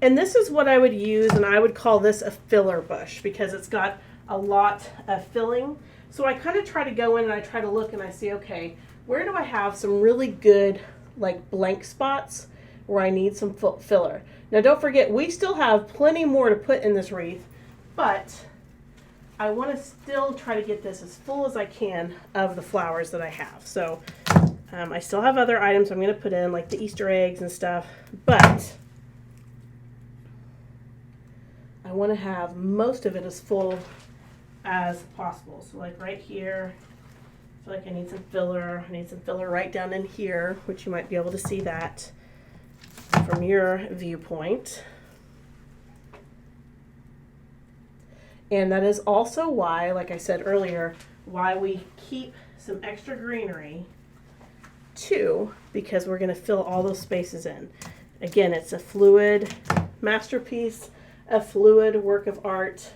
And this is what I would use, and I would call this a filler bush because it's got a lot of filling. So I kind of try to go in and I try to look and I see, okay, where do I have some really good like blank spots where I need some filler. Now don't forget, we still have plenty more to put in this wreath, but I want to still try to get this as full as I can of the flowers that I have. So I still have other items I'm going to put in, like the Easter eggs and stuff, but I want to have most of it as full as possible. So like right here, I feel like I need some filler. I need some filler right down in here, which you might be able to see that from your viewpoint. And that is also why, like I said earlier, why we keep some extra greenery too, because we're going to fill all those spaces in. Again, it's a fluid masterpiece, a fluid work of art.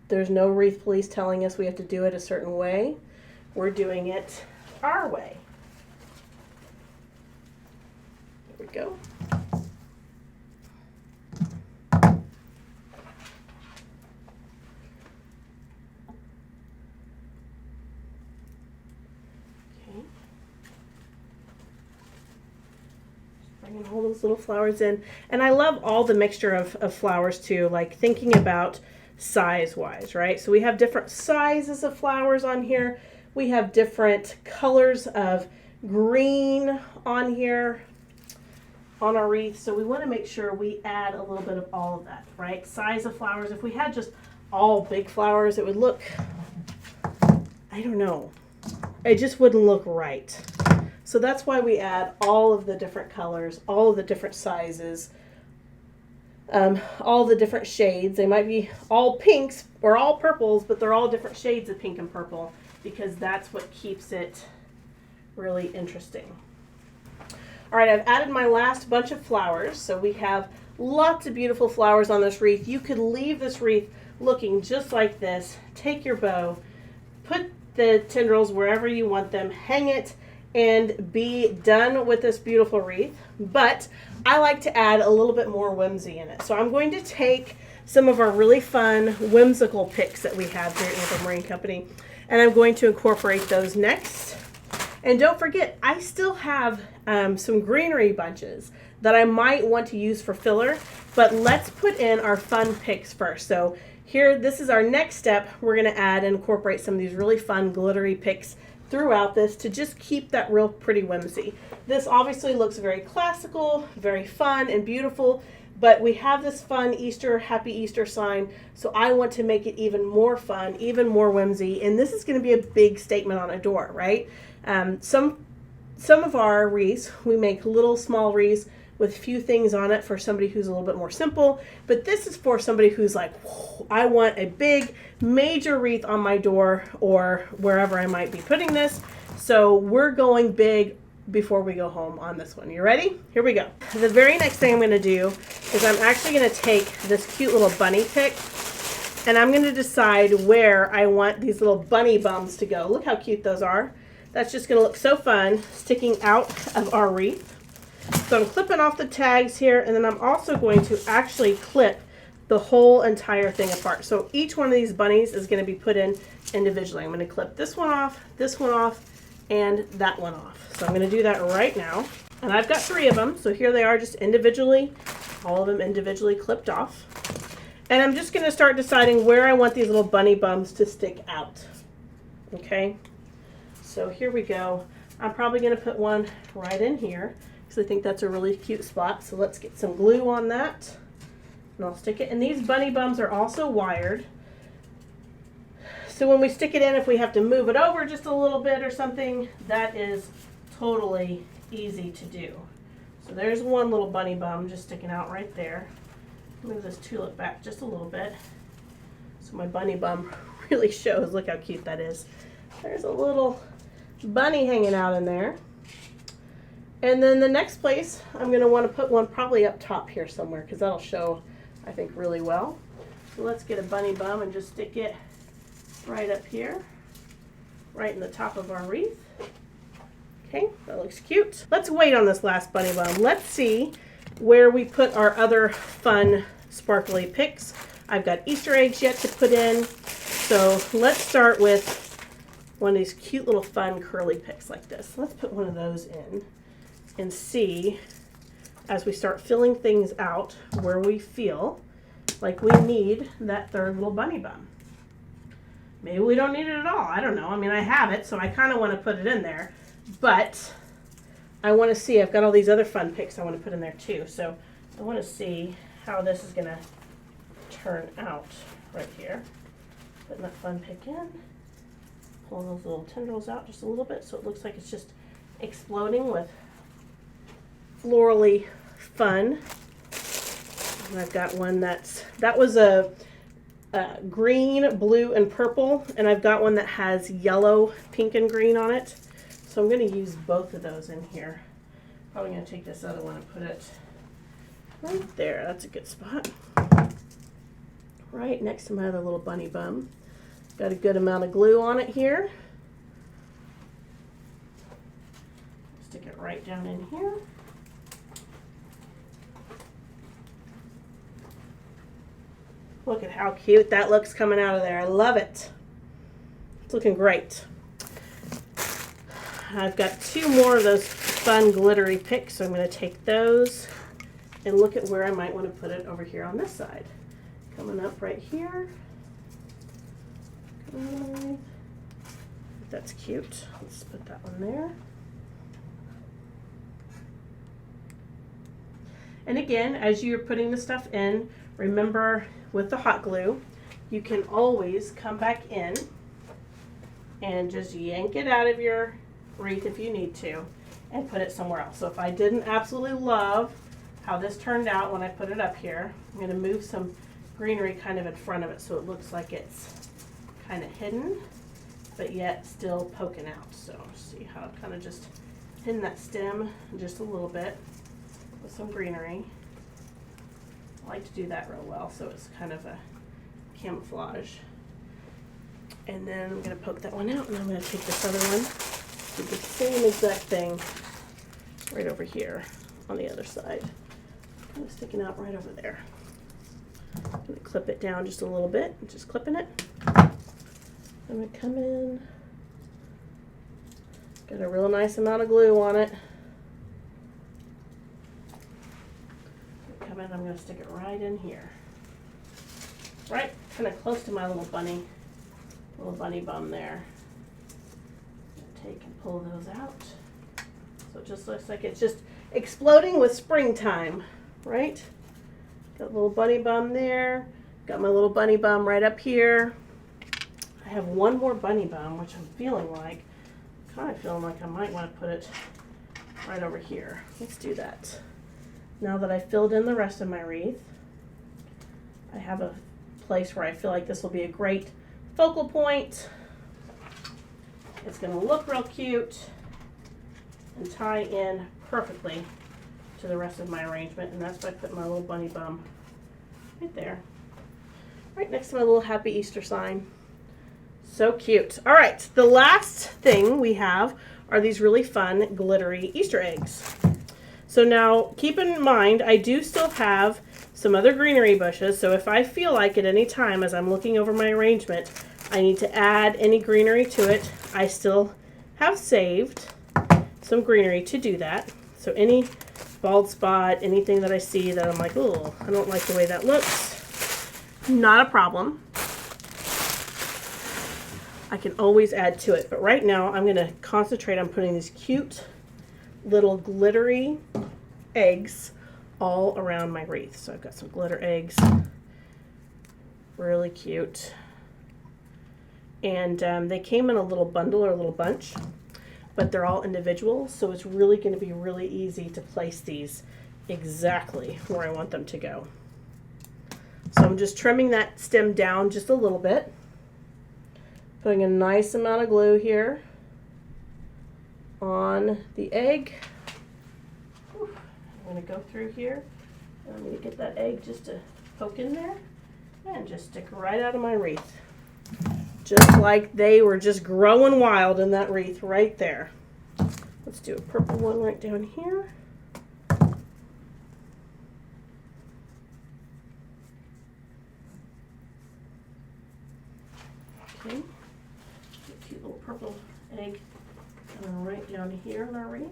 There's no wreath police telling us we have to do it a certain way. We're doing it our way. There we go. Bringing all those little flowers in. And I love all the mixture of flowers too, like thinking about size-wise, right? So we have different sizes of flowers on here. We have different colors of green on here on our wreath. So we want to make sure we add a little bit of all of that, right? Size of flowers. If we had just all big flowers, it would look, I don't know, it just wouldn't look right. So that's why we add all of the different colors, all of the different sizes, all the different shades. They might be all pinks or all purples, but they're all different shades of pink and purple because that's what keeps it really interesting. All right, I've added my last bunch of flowers. So we have lots of beautiful flowers on this wreath. You could leave this wreath looking just like this. Take your bow, put the tendrils wherever you want them, hang it, and be done with this beautiful wreath. But I like to add a little bit more whimsy in it. So I'm going to take some of our really fun whimsical picks that we have here at Amber Marine Company, and I'm going to incorporate those next. And don't forget, I still have some greenery bunches that I might want to use for filler, but let's put in our fun picks first. So here, this is our next step. We're gonna add and incorporate some of these really fun glittery picks throughout this to just keep that real pretty whimsy. This obviously looks very classical, very fun and beautiful, but we have this fun Easter, happy Easter sign, so I want to make it even more fun, even more whimsy, and this is going to be a big statement on a door, right? Some of our wreaths, we make little small wreaths with few things on it for somebody who's a little bit more simple, but this is for somebody who's like, I want a big major wreath on my door or wherever I might be putting this. So we're going big before we go home on this one. You ready? Here we go. The very next thing I'm going to do is I'm actually going to take this cute little bunny pick and I'm going to decide where I want these little bunny bums to go. Look how cute those are. That's just going to look so fun sticking out of our wreath. So I'm clipping off the tags here, and then I'm also going to actually clip the whole entire thing apart. So each one of these bunnies is going to be put in individually. I'm going to clip this one off, and that one off. So I'm going to do that right now. And I've got 3 of them. So here they are, just individually, all of them individually clipped off. And I'm just going to start deciding where I want these little bunny bums to stick out. Okay, so here we go. I'm probably going to put one right in here, I think that's a really cute spot. So let's get some glue on that and I'll stick it. And these bunny bums are also wired. So when we stick it in, if we have to move it over just a little bit or something, that is totally easy to do. So there's one little bunny bum just sticking out right there. Move this tulip back just a little bit so my bunny bum really shows. Look how cute that is. There's a little bunny hanging out in there. And then the next place, I'm going to want to put one probably up top here somewhere because that'll show, I think, really well. So let's get a bunny bum and just stick it right up here, right in the top of our wreath. Okay, that looks cute. Let's wait on this last bunny bum. Let's see where we put our other fun sparkly picks. I've got Easter eggs yet to put in. So let's start with one of these cute little fun curly picks like this. Let's put one of those in and see, as we start filling things out, where we feel like we need that third little bunny bum. Maybe we don't need it at all. I don't know. I mean, I have it, so I kind of want to put it in there. But I want to see, I've got all these other fun picks I want to put in there too. So I want to see how this is going to turn out right here. Putting that fun pick in. Pulling those little tendrils out just a little bit so it looks like it's just exploding with florally fun. And I've got one that was a green, blue, and purple, and I've got one that has yellow, pink, and green on it. So I'm going to use both of those in here. Probably going to take this other one and put it right there. That's a good spot. Right next to my other little bunny bum. Got a good amount of glue on it here. Stick it right down in here. Look at how cute that looks coming out of there. I love it. It's looking great. I've got two more of those fun glittery picks, so I'm going to take those and look at where I might want to put it over here on this side. Coming up right here. That's cute. Let's put that one there. And again, as you're putting the stuff in, remember with the hot glue, you can always come back in and just yank it out of your wreath if you need to and put it somewhere else. So if I didn't absolutely love how this turned out when I put it up here, I'm going to move some greenery kind of in front of it so it looks like it's kind of hidden but yet still poking out. So see how I've kind of just hidden that stem just a little bit with some greenery. I like to do that real well so it's kind of a camouflage. And then I'm going to poke that one out, and I'm going to take this other one, do the same exact thing right over here on the other side. Kind of sticking out right over there. I'm going to clip it down just a little bit, just clipping it. I'm going to come in, got a real nice amount of glue on it. Come in, I'm going to stick it right in here. Right kind of close to my little bunny bum there. Take and pull those out. So it just looks like it's just exploding with springtime, right? Got a little bunny bum there. Got my little bunny bum right up here. I have one more bunny bum, which I'm feeling like, kind of feeling like I might want to put it right over here. Let's do that. Now that I filled in the rest of my wreath, I have a place where I feel like this will be a great focal point. It's going to look real cute and tie in perfectly to the rest of my arrangement, and that's by putting my little bunny bum right there, right next to my little happy Easter sign. So cute. All right, the last thing we have are these really fun glittery Easter eggs. So now keep in mind, I do still have some other greenery bushes, so if I feel like at any time as I'm looking over my arrangement I need to add any greenery to it, I still have saved some greenery to do that. So any bald spot, anything that I see that I'm like, oh, I don't like the way that looks, not a problem. I can always add to it, but right now I'm going to concentrate on putting these cute little glittery eggs all around my wreath. So I've got some glitter eggs, really cute. And they came in a little bundle or a little bunch, but they're all individual, so it's really going to be really easy to place these exactly where I want them to go. So I'm just trimming that stem down just a little bit, putting a nice amount of glue here on the egg. I'm going to go through here, and I'm going to get that egg just to poke in there and just stick right out of my wreath. Just like they were just growing wild in that wreath right there. Let's do a purple one right down here. Okay, a cute little purple egg coming right down here in our wreath.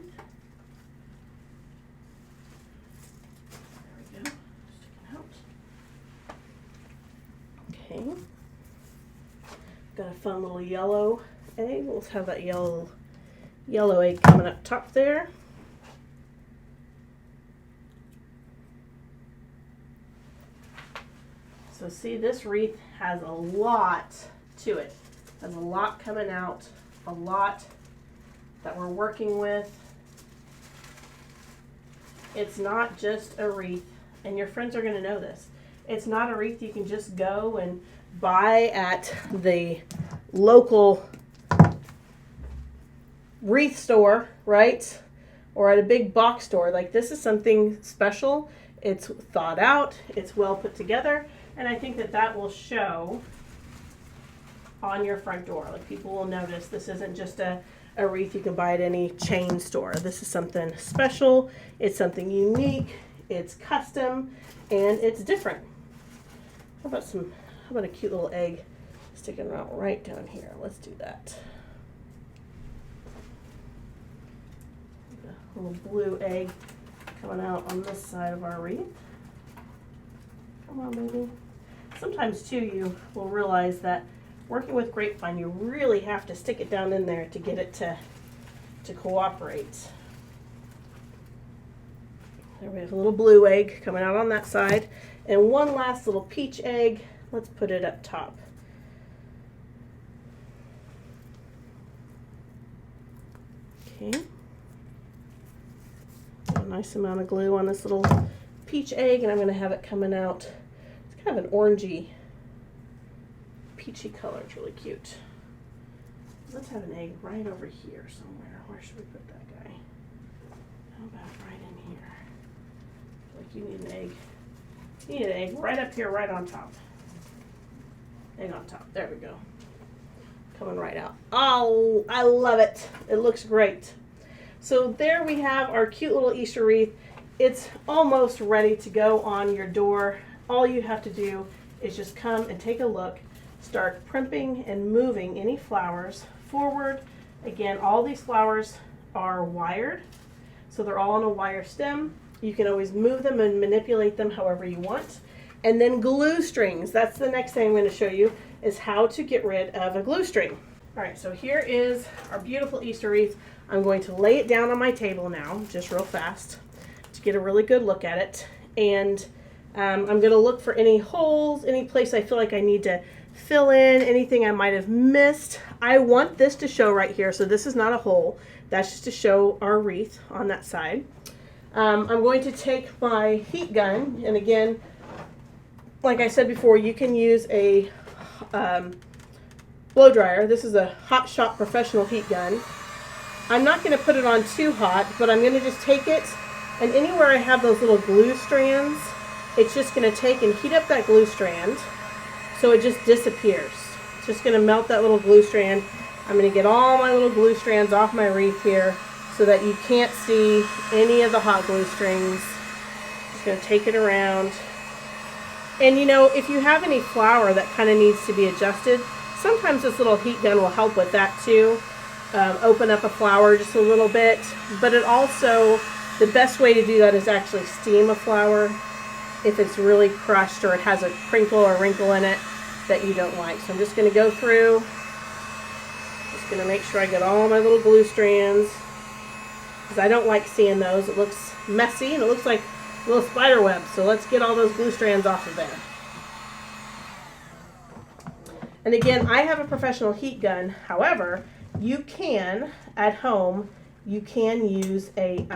There we go, sticking out. Okay. Got a fun little yellow egg. Let's have that yellow egg coming up top there. So see, this wreath has a lot to it. Has a lot coming out, a lot that we're working with. It's not just a wreath, and your friends are going to know this. It's not a wreath you can just go and buy at the local wreath store, right? Or at a big box store. Like, this is something special. It's thought out, it's well put together, and I think that that will show on your front door. Like, people will notice this isn't just a wreath you can buy at any chain store. This is something special, it's something unique, it's custom, and it's different. How about a cute little egg sticking out right down here? Let's do that. A little blue egg coming out on this side of our wreath. Come on, baby. Sometimes too, you will realize that working with grapevine, you really have to stick it down in there to get it to cooperate. There we have a little blue egg coming out on that side, and one last little peach egg. Let's put it up top. Okay. A nice amount of glue on this little peach egg, and I'm going to have it coming out. It's kind of an orangey, peachy color. It's really cute. Let's have an egg right over here somewhere. Where should we put that guy? How about right in here? Like, you need an egg. You need an egg right up here, right on top. Egg on top. There we go. Coming right out. Oh, I love it. It looks great. So there we have our cute little Easter wreath. It's almost ready to go on your door. All you have to do is just come and take a look, start primping and moving any flowers forward. Again, all these flowers are wired, so they're all on a wire stem. You can always move them and manipulate them however you want. And then glue strings. That's the next thing I'm going to show you, is how to get rid of a glue string. All right, so here is our beautiful Easter wreath. I'm going to lay it down on my table now, just real fast, to get a really good look at it. And I'm going to look for any holes, any place I feel like I need to fill in, anything I might have missed. I want this to show right here, so this is not a hole. That's just to show our wreath on that side. I'm going to take my heat gun, and again, like I said before, you can use a blow dryer. This is a Hot Shop professional heat gun. I'm not going to put it on too hot, but I'm going to just take it, and anywhere I have those little glue strands, it's just going to take and heat up that glue strand so it just disappears. It's just going to melt that little glue strand. I'm going to get all my little glue strands off my wreath here so that you can't see any of the hot glue strings. Just going to take it around. And you know, if you have any flour that kind of needs to be adjusted, sometimes this little heat gun will help with that too. Open up a flower just a little bit, but it also, the best way to do that is actually steam a flower if it's really crushed or it has a crinkle or wrinkle in it that you don't like. So I'm just going to go through, just going to make sure I get all my little glue strands, because I don't like seeing those. It looks messy and it looks like a little spider web. So let's get all those glue strands off of there. And again, I have a professional heat gun. However, you can, at home, you can use a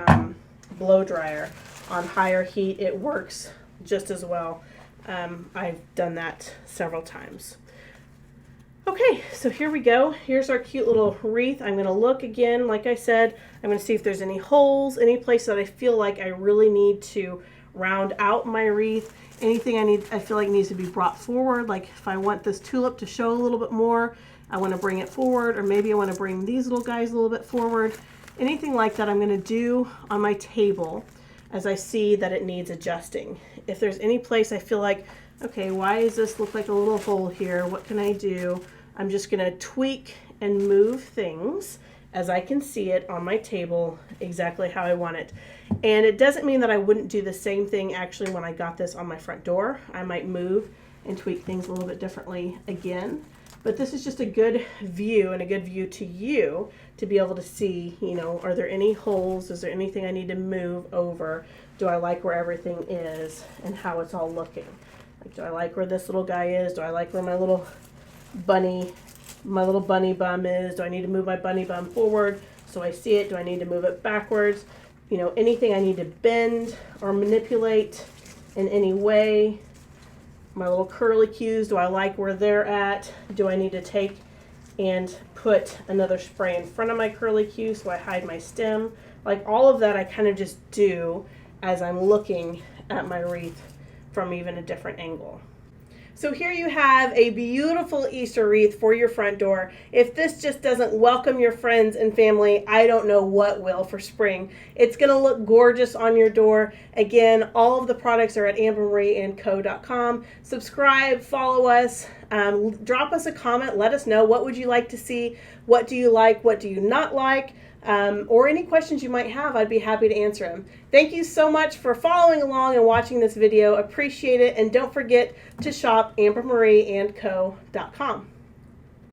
blow dryer on higher heat. It works just as well. I've done that several times. Okay, so here we go. Here's our cute little wreath. I'm going to look again, like I said, I'm going to see if there's any holes, any place that I feel like I really need to round out my wreath. Anything I feel like needs to be brought forward, like if I want this tulip to show a little bit more, I want to bring it forward, or maybe I want to bring these little guys a little bit forward. Anything like that I'm going to do on my table as I see that it needs adjusting. If there's any place I feel like, okay, why does this look like a little hole here? What can I do? I'm just going to tweak and move things as I can see it on my table exactly how I want it. And it doesn't mean that I wouldn't do the same thing actually when I got this on my front door. I might move and tweak things a little bit differently again. But this is just a good view and a good view to you to be able to see, you know, are there any holes? Is there anything I need to move over? Do I like where everything is and how it's all looking? Like, do I like where this little guy is? Do I like where my little bunny bum is? Do I need to move my bunny bum forward so I see it? Do I need to move it backwards? You know, anything I need to bend or manipulate in any way. My little curly cues, do I like where they're at? Do I need to take and put another spray in front of my curly cue so I hide my stem? Like, all of that I kind of just do as I'm looking at my wreath from even a different angle. So here you have a beautiful Easter wreath for your front door. If this just doesn't welcome your friends and family, I don't know what will for spring. It's going to look gorgeous on your door. Again, all of the products are at ambermarieandco.com. Subscribe, follow us, drop us a comment. Let us know, what would you like to see? What do you like? What do you not like? Or any questions you might have, I'd be happy to answer them. Thank you so much for following along and watching this video. Appreciate it. And don't forget to shop ambermarieandco.com.